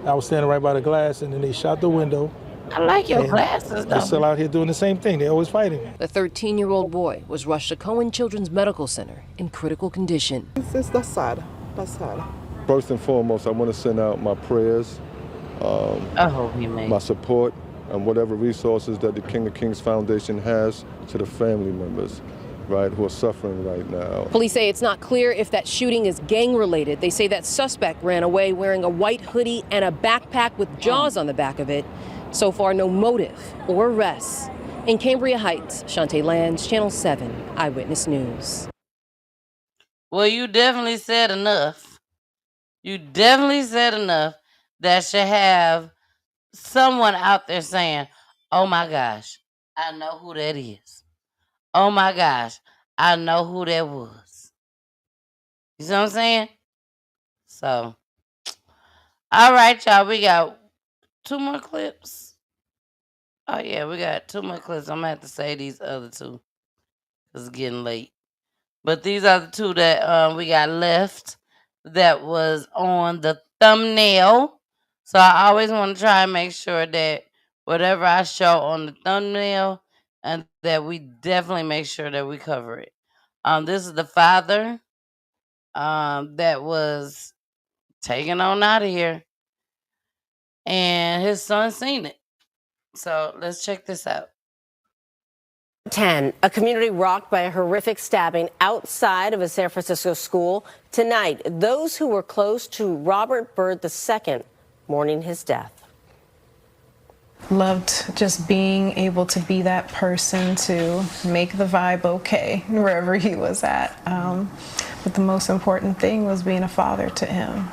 I was standing right by the glass, and then they shot the window. I like your glasses, They're though. still out here doing the same thing. They're always fighting. The 13-year-old boy was rushed to Cohen Children's Medical Center in critical condition. That's sad. That's sad. First and foremost, I want to send out my prayers, my support, and whatever resources that the King of Kings Foundation has to the family members, right, who are suffering right now. Police say it's not clear if that shooting is gang-related. They say that suspect ran away wearing a white hoodie and a backpack with jaws on the back of it. So far, no motive or arrests. In Cambria Heights, Shantae Lands, Channel 7 Eyewitness News. Well, you definitely said enough. You definitely said enough that should have someone out there saying, oh my gosh, I know who that is. Oh my gosh, I know who that was. You see what I'm saying? So, all right, y'all, we got 2 more clips. Oh yeah, we got 2 more clips. I'm gonna have to say these other 2 because it's getting late. But these are the 2 that we got left that was on the thumbnail. So I always want to try and make sure that whatever I show on the thumbnail, and that we definitely make sure that we cover it. This is the father that was taken on out of here, and his son seen it. So let's check this out. 10, a community rocked by a horrific stabbing outside of a San Francisco school. Tonight, those who were close to Robert Byrd II mourning his death. Loved just being able to be that person to make the vibe okay wherever he was at. But the most important thing was being a father to him.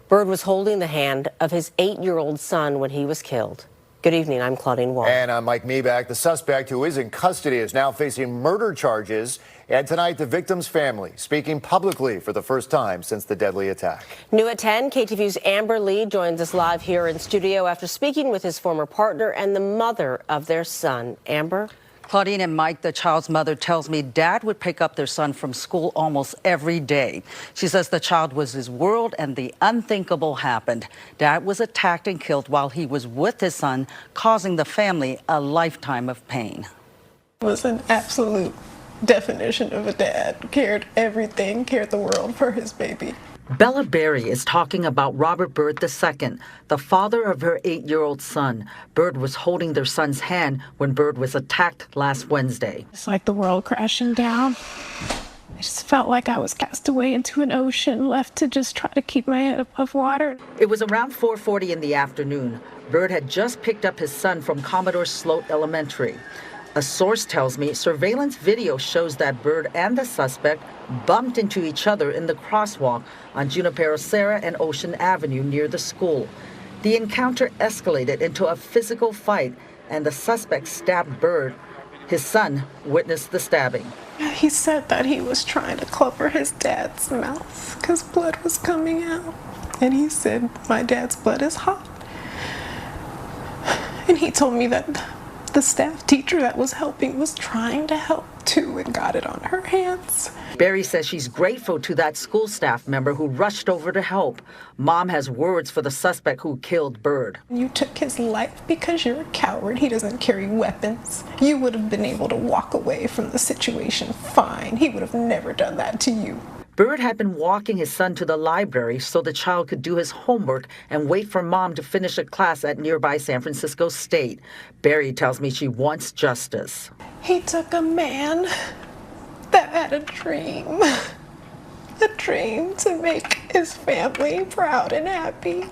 Byrd was holding the hand of his 8-year-old son when he was killed. Good evening, I'm Claudine Wall. And I'm Mike Meback. The suspect who is in custody is now facing murder charges. And tonight, the victim's family speaking publicly for the first time since the deadly attack. New at 10, KTVU's Amber Lee joins us live here in studio after speaking with his former partner and the mother of their son. Amber? Claudine and Mike, the child's mother, tells me Dad would pick up their son from school almost every day. She says the child was his world and the unthinkable happened. Dad was attacked and killed while he was with his son, causing the family a lifetime of pain. Was an absolute definition of a dad. Cared everything, cared the world for his baby. Bella Berry is talking about Robert Byrd II, the father of her 8-year-old son. Byrd was holding their son's hand when Byrd was attacked last Wednesday. It's like the world crashing down. I just felt like I was cast away into an ocean, left to just try to keep my head above water. It was around 4:40 in the afternoon. Byrd had just picked up his son from Commodore Sloat Elementary. A source tells me surveillance video shows that Byrd and the suspect bumped into each other in the crosswalk on Junipero Serra and Ocean Avenue near the school. The encounter escalated into a physical fight, and the suspect stabbed Byrd. His son witnessed the stabbing. He said that he was trying to cover his dad's mouth because blood was coming out. And he said, my dad's blood is hot. And he told me that the staff teacher that was helping was trying to help too and got it on her hands. Berry says she's grateful to that school staff member who rushed over to help. Mom has words for the suspect who killed Byrd. You took his life because you're a coward. He doesn't carry weapons. You would have been able to walk away from the situation fine. He would have never done that to you. Byrd had been walking his son to the library so the child could do his homework and wait for Mom to finish a class at nearby San Francisco State. Berry tells me she wants justice. He took a man that had a dream to make his family proud and happy,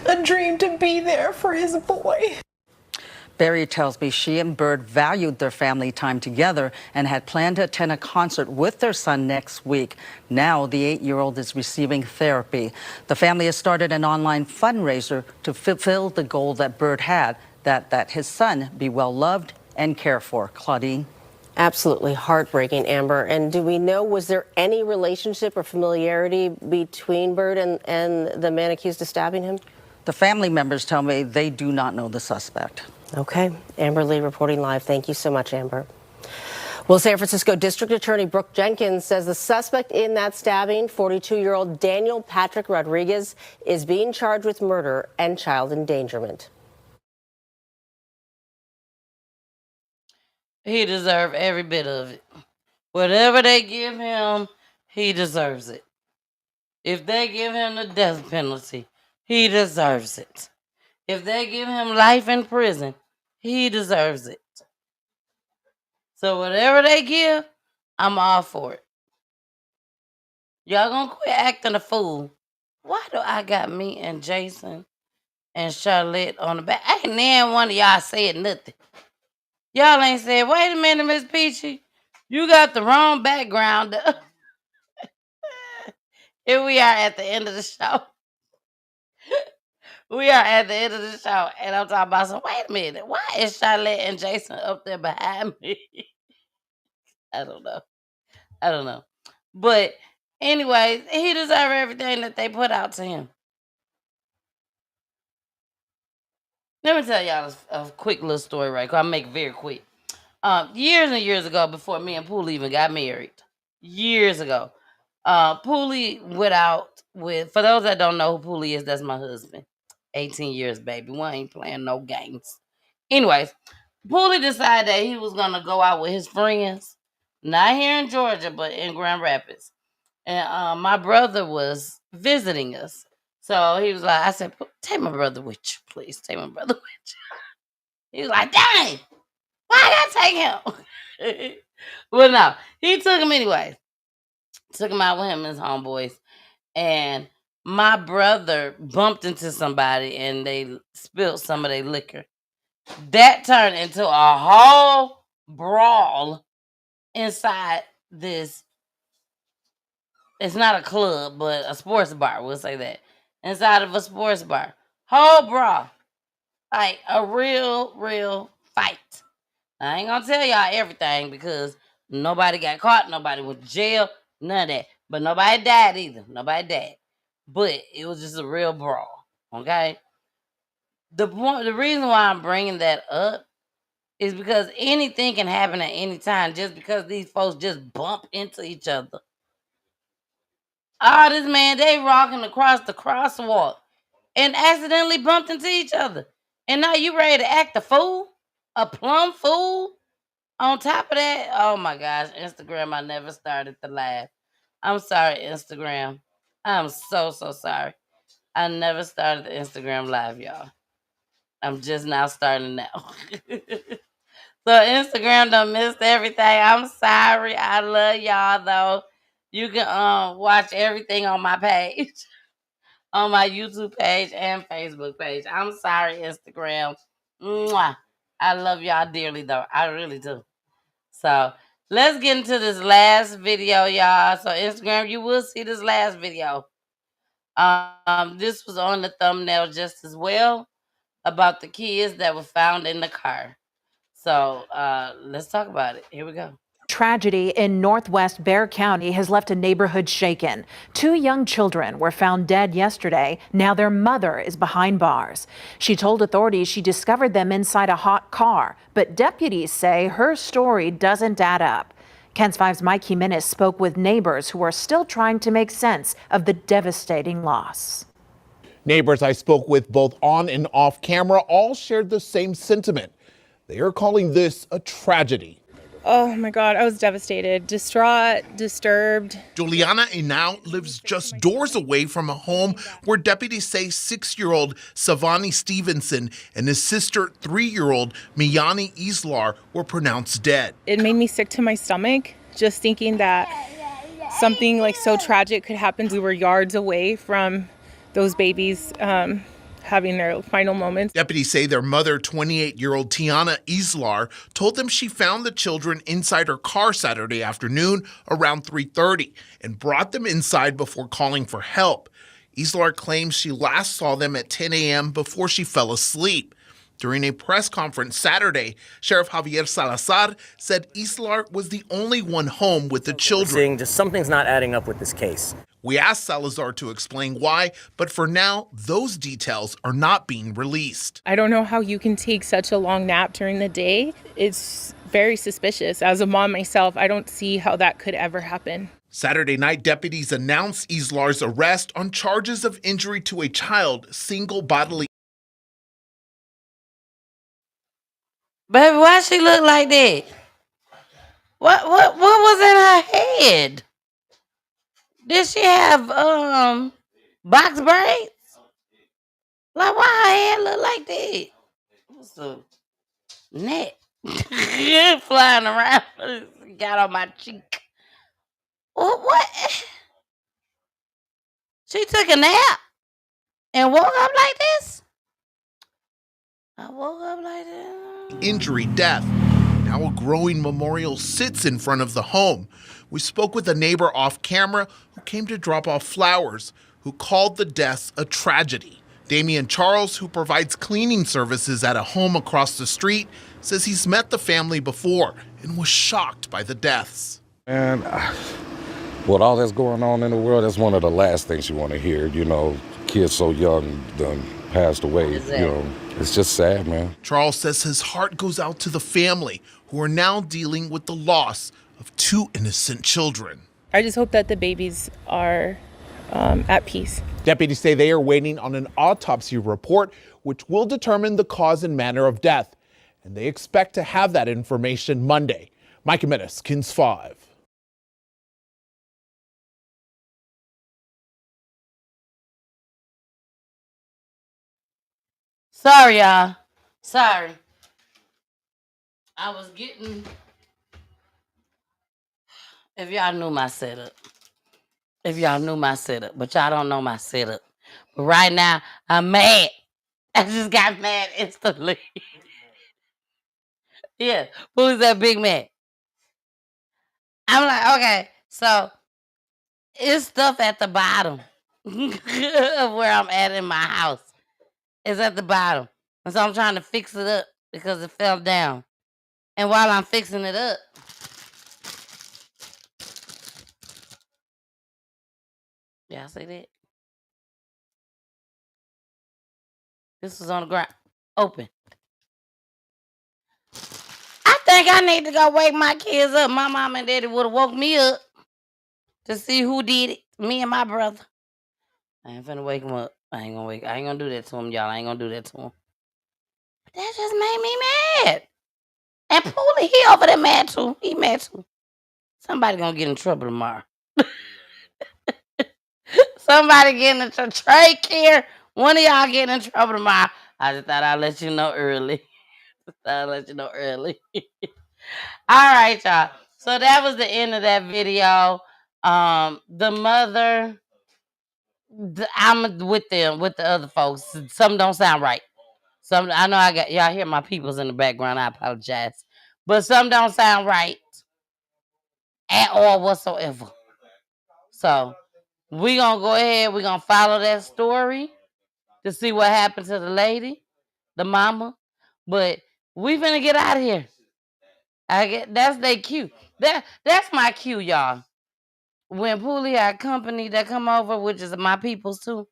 a dream to be there for his boy. Barry tells me she and Bird valued their family time together and had planned to attend a concert with their son next week. Now the 8-year-old is receiving therapy. The family has started an online fundraiser to fulfill the goal that Bird had, that his son be well loved and cared for. Claudine? Absolutely heartbreaking, Amber. And do we know, was there any relationship or familiarity between Bird and the man accused of stabbing him? The family members tell me they do not know the suspect. Okay. Amber Lee reporting live. Thank you so much, Amber. Well, San Francisco District Attorney Brooke Jenkins says the suspect in that stabbing, 42-year-old Daniel Patrick Rodriguez, is being charged with murder and child endangerment. He deserves every bit of it. Whatever they give him, he deserves it. If they give him the death penalty, he deserves it. If they give him life in prison, he deserves it. So whatever they give, I'm all for it. Y'all gonna quit acting a fool. Why do I got me and Jason and Charlotte on the back? Ain't none one of y'all said nothing. Y'all ain't said, wait a minute, Miss Peachy. You got the wrong background. Here we are at the end of the show. We are at the end of the show. And I'm talking about, so wait a minute. Why is Charlotte and Jason up there behind me? I don't know. But anyways, he deserves everything that they put out to him. Let me tell y'all a quick little story, right? I'll make it very quick. Years and years ago, before me and Pooley even got married, years ago, Pooley went out with, for those that don't know who Pooley is, that's my husband. 18 years, baby. We ain't playing no games. Anyways, Pooley decided that he was going to go out with his friends, not here in Georgia, but in Grand Rapids. And my brother was visiting us. So he was like, I said, take my brother with you, please. Take my brother with you. He was like, dang, why I gotta take him? Well, no, he took him anyway. Took him out with him and his homeboys. And my brother bumped into somebody and they spilled some of their liquor. That turned into a whole brawl inside this. It's not a club, but a sports bar. We'll say that. Inside of a sports bar. Whole brawl. Like a real fight. I ain't gonna tell y'all everything because nobody got caught. Nobody went to jail. None of that. But nobody died either. Nobody died. But it was just a real brawl. Okay? The reason why I'm bringing that up is because anything can happen at any time just because these folks just bump into each other. Oh, this man, they rocking across the crosswalk and accidentally bumped into each other. And now you ready to act a fool? A plumb fool? On top of that, oh my gosh, Instagram, I never started to laugh. I'm sorry, Instagram. I'm so sorry. I never started the Instagram live, y'all. I'm just now starting now. So Instagram done missed everything. I'm sorry. I love y'all though. You can watch everything on my page. On my YouTube page and Facebook page. I'm sorry, Instagram. Mwah. I love y'all dearly though. I really do. So let's get into this last video, y'all. So Instagram, you will see this last video. This was on the thumbnail just as well about the kids that were found in the car. So let's talk about it. Here we go. Tragedy in northwest Bexar County has left a neighborhood shaken. 2 young children were found dead yesterday. Now their mother is behind bars. She told authorities she discovered them inside a hot car, but deputies say her story doesn't add up. KENS 5's Mike Jimenez spoke with neighbors who are still trying to make sense of the devastating loss. Neighbors I spoke with both on and off camera all shared the same sentiment. They are calling this a tragedy. Oh my God, I was devastated, distraught, disturbed. Juliana Inau lives just doors away from a home where deputies say 6-year-old Savani Stevenson and his sister 3-year-old Miyani Islar were pronounced dead. It made me sick to my stomach, just thinking that something like so tragic could happen. We were yards away from those babies having their final moments. Deputies say their mother, 28-year-old Tiana Islar, told them she found the children inside her car Saturday afternoon around 3:30 and brought them inside before calling for help. Islar claims she last saw them at 10 a.m. before she fell asleep. During a press conference Saturday, Sheriff Javier Salazar said Islar was the only one home with the children. Saying just something's not adding up with this case. We asked Salazar to explain why, but for now, those details are not being released. I don't know how you can take such a long nap during the day. It's very suspicious. As a mom myself, I don't see how that could ever happen. Saturday night, deputies announced Islar's arrest on charges of injury to a child, single bodily. Baby, why she look like that? What was in her head? Did she have box braids? Like, why her hair look like that? What's the net flying around? Got on my cheek. What? She took a nap and woke up like this? I woke up like this. Injury, death. Now a growing memorial sits in front of the home. We spoke with a neighbor off camera who came to drop off flowers, who called the deaths a tragedy. Damian Charles, who provides cleaning services at a home across the street, says he's met the family before and was shocked by the deaths. And with all that's going on in the world, that's one of the last things you want to hear. You know, kids so young done passed away. You know, it's just sad, man. Charles says his heart goes out to the family who are now dealing with the loss of two innocent children. I just hope that the babies are at peace. Deputies say they are waiting on an autopsy report, which will determine the cause and manner of death. And they expect to have that information Monday. Micah Menace, KINS 5. Sorry, y'all. Sorry. I was getting... If y'all knew my setup. But y'all don't know my setup. But right now, I'm mad. I just got mad instantly. Yeah, who's that big man? I'm like, okay, so it's stuff at the bottom of where I'm at in my house. It's at the bottom. And so I'm trying to fix it up because it fell down. And while I'm fixing it up, y'all see that? This was on the ground. Open. I think I need to go wake my kids up. My mom and daddy would have woke me up to see who did it. Me and my brother. I ain't finna wake them up. I ain't gonna do that to them, y'all. I ain't gonna do that to them. But that just made me mad. And Poolie, he over there mad too. He mad too. Somebody gonna get in trouble tomorrow. Somebody getting in trouble. Trey Care, one of y'all getting in trouble tomorrow. I just thought I'd let you know early. All right, y'all. So that was the end of that video. The mother, I'm with them, with the other folks. Some don't sound right. Some, I know I got y'all hear my peoples in the background. I apologize, but some don't sound right at all whatsoever. So we gonna go ahead. We gonna follow that story to see what happened to the lady, the mama. But we finna get out of here. That's their cue. That's my cue, y'all. When Poolie had company that come over, which is my peoples too,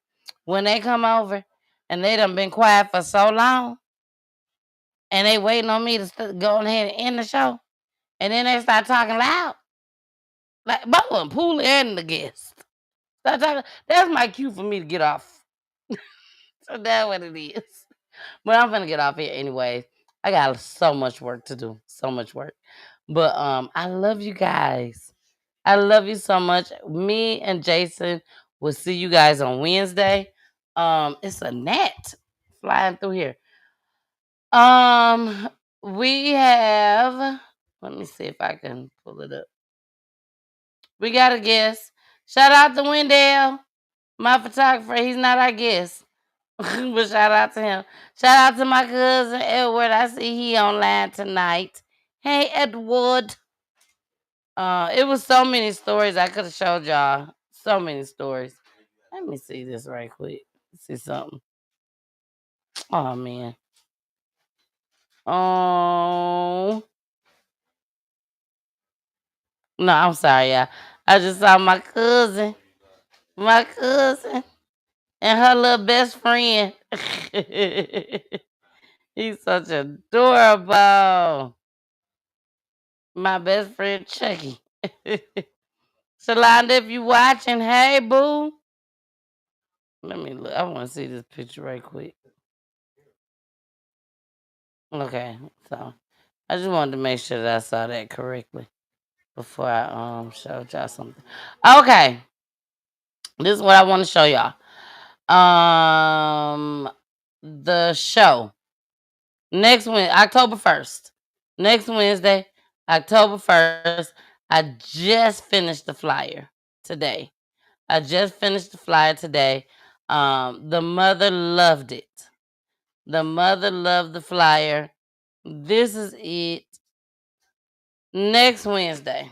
when they come over and they done been quiet for so long, and they waiting on me to go ahead and end the show, and then they start talking loud, like both of them, Poolie and the guest. Start talking. That's my cue for me to get off. So that's what it is. But I'm gonna get off here anyways. I got so much work to do. So much work. But I love you guys. I love you so much. Me and Jason will see you guys on Wednesday. It's a gnat flying through here. We have, let me see if I can pull it up. We got a guest. Shout out to Wendell, my photographer. He's not our guest. But shout out to him. Shout out to my cousin Edward. I see he online tonight. Hey, Edward. It was so many stories I could have showed y'all. So many stories. Let me see this right quick. See something. Oh man. Oh no, I'm sorry, y'all. I just saw my cousin, and her little best friend. He's such adorable. My best friend Chucky. Shalonda, if you watching, hey boo. Let me look. I want to see this picture right quick. Okay, so I just wanted to make sure that I saw that correctly before I showed y'all something. Okay, this is what I want to show y'all. The show next Wednesday, October 1st. Next Wednesday, October 1st. I just finished the flyer today. The mother loved it. The mother loved the flyer. This is it. Next Wednesday,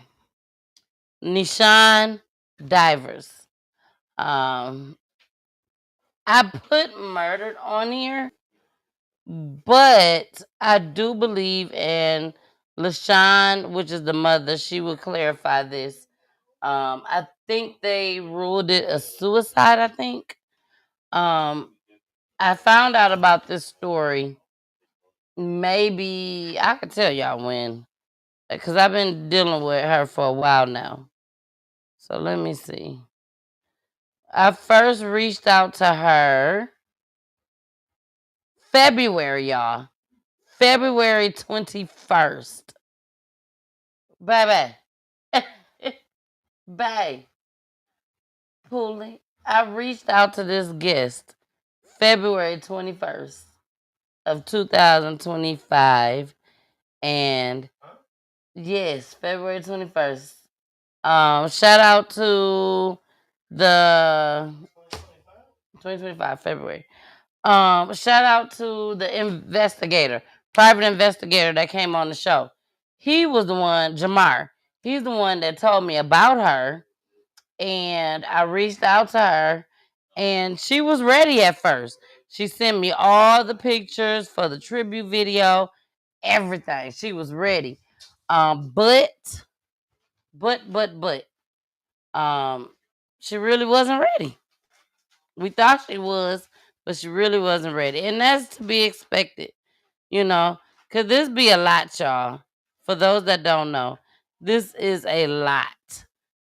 Nishan Divers. I put murdered on here, but I do believe in LaShawn, which is the mother. She will clarify this. I think they ruled it a suicide, I think. I found out about this story. Maybe I could tell y'all when, because I've been dealing with her for a while now. So let me see. I first reached out to her February, y'all. February 21st. Baby. Babe. Pulley. I reached out to this guest February 21st of 2025. And yes, February 21st. Shout out to the 2025 February. Shout out to the private investigator that came on the show. He was the one, Jamar. He's the one that told me about her, and I reached out to her, and she was ready at first. She sent me all the pictures for the tribute video, everything. She was ready. But she really wasn't ready. We thought she was, but she really wasn't ready. And that's to be expected, you know, because this be a lot, y'all. For those that don't know, this is a lot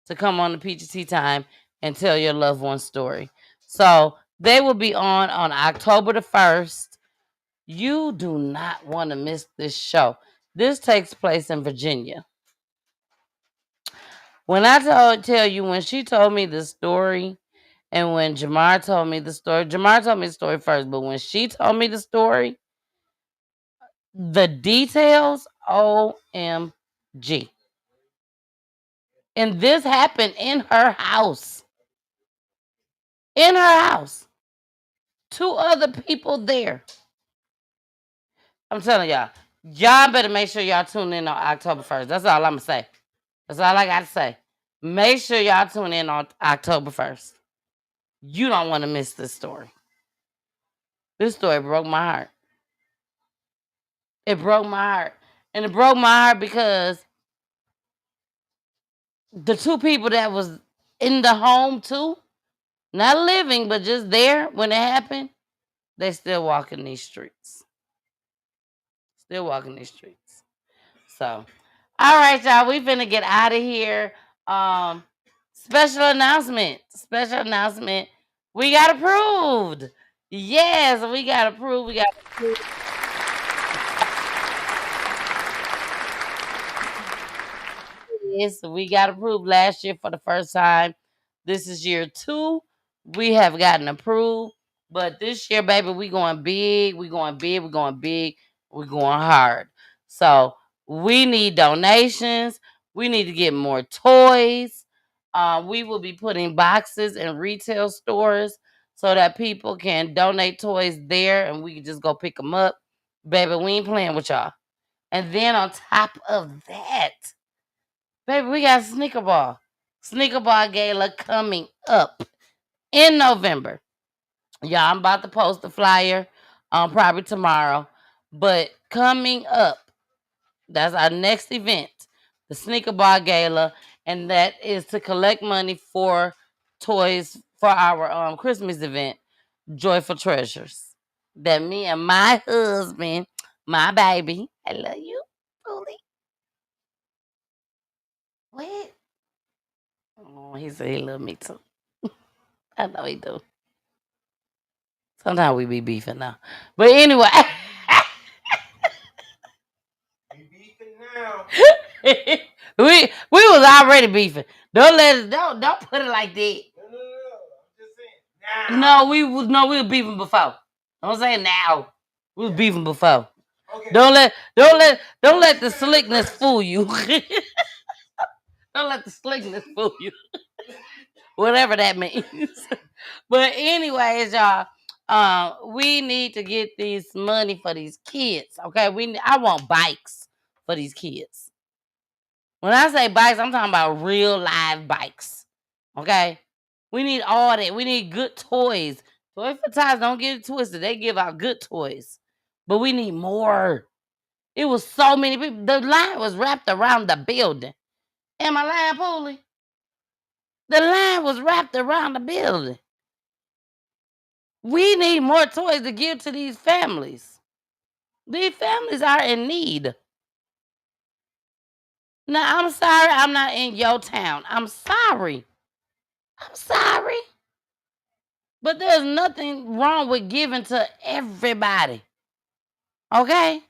to come on the Peachy Tea Tyme and tell your loved one's story. So they will be on October the 1st. You do not want to miss this show. This takes place in Virginia. When I tell you, when she told me the story, and when Jamar told me the story, Jamar told me the story first, but when she told me the story, the details, OMG. And this happened in her house. In her house. 2 other people there. I'm telling y'all better make sure y'all tune in on October 1st. That's all I'm going to say. That's all I got to say. Make sure y'all tune in on October 1st. You don't want to miss this story. This story broke my heart. It broke my heart. And it broke my heart because the 2 people that was in the home too, not living, but just there when it happened, they still walking these streets. Still walking these streets. So, all right, y'all, we finna get out of here. Special announcement. We got approved. Yes, we got approved. Yes, we got approved last year for the first time. This is year 2. We have gotten approved. But this year, baby, we going big. We going big. We're going big. We're going hard. So we need donations. We need to get more toys. We will be putting boxes in retail stores so that people can donate toys there and we can just go pick them up. Baby, we ain't playing with y'all. And then on top of that, baby, we got Sneaker Ball. Sneaker Ball Gala coming up in November. Yeah, I'm about to post the flyer probably tomorrow. But coming up, that's our next event, the Sneaker Ball Gala, and that is to collect money for toys for our Christmas event, Joyful Treasures. That me and my husband, my baby, I love you, Poolie. What? Oh, he said he love me too. I know he do. Sometimes we be beefing now. But anyway. we was already beefing. Don't put it like that. No, we were beefing before. Don't say now. We was beefing before. Okay. Don't let the slickness fool you. Don't let the slickness fool you. Whatever that means. But anyways, y'all, we need to get this money for these kids. Okay, I want bikes for these kids. When I say bikes, I'm talking about real live bikes. Okay? We need all that. We need good toys. Toy for Tots, don't get it twisted. They give out good toys. But we need more. It was so many people. The line was wrapped around the building. Am I lying, Poolie? The line was wrapped around the building. We need more toys to give to these families. These families are in need. Now, I'm sorry I'm not in your town. I'm sorry. But there's nothing wrong with giving to everybody. Okay?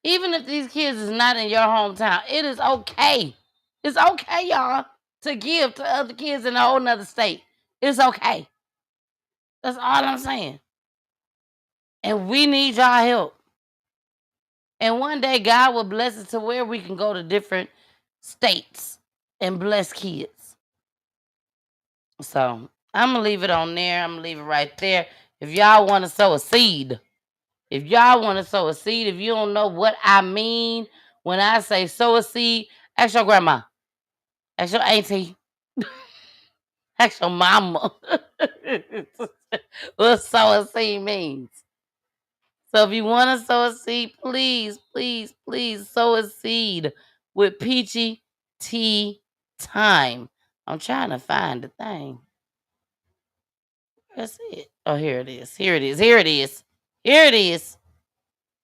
Even if these kids is not in your hometown, it is okay. It's okay, y'all, to give to other kids in a whole nother state. It's okay. That's all I'm saying. And we need y'all help. And one day God will bless us to where we can go to different states and bless kids. So I'm going to leave it on there. I'm going to leave it right there. If y'all want to sow a seed, if you don't know what I mean when I say sow a seed, ask your grandma, ask your auntie, ask your mama what sow a seed means. So if you want to sow a seed, please, please, please sow a seed with Peachy Tea Tyme. I'm trying to find the thing. That's it. Oh, here it is.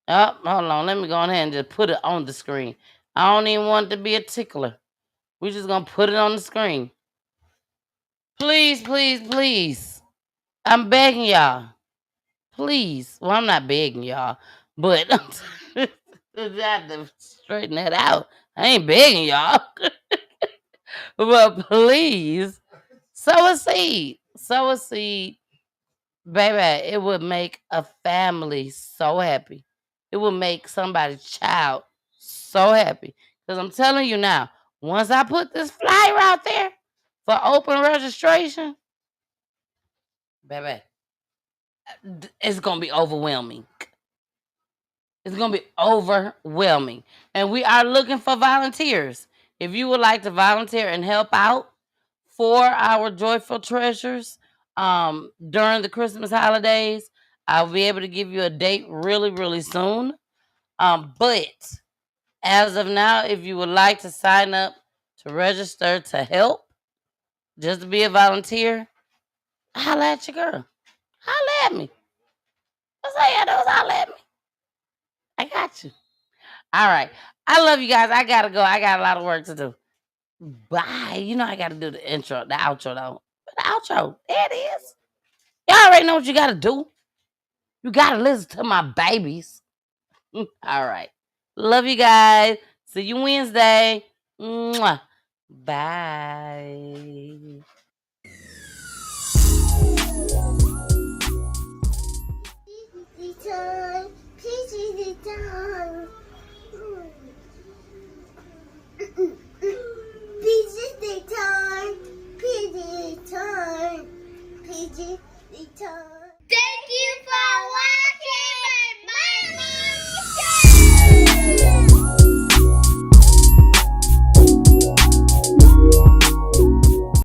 Oh, hold on. Let me go ahead and just put it on the screen. I don't even want it to be a tickler. We're just going to put it on the screen. Please, please, please. I'm begging y'all. Please. Well, I'm not begging y'all, but I have to straighten that out. I ain't begging y'all. But please, sow a seed. Sow a seed. Baby, it would make a family so happy. It would make somebody's child so happy. Because I'm telling you now, once I put this flyer out there for open registration, baby, it's going to be overwhelming. It's going to be overwhelming. And we are looking for volunteers. If you would like to volunteer and help out for our Joyful Treasures during the Christmas holidays, I'll be able to give you a date really, really soon. But as of now, if you would like to sign up to register to help, just to be a volunteer, holla at your girl. Holla at me. That's all you gotta do is holla at me. I got you. All right. I love you guys. I gotta go. I got a lot of work to do. Bye. You know I gotta do the outro though. The outro. There it is. Y'all already know what you gotta do. You gotta listen to my babies. All right. Love you guys. See you Wednesday. Mwah. Bye. Peachy Tea Tyme.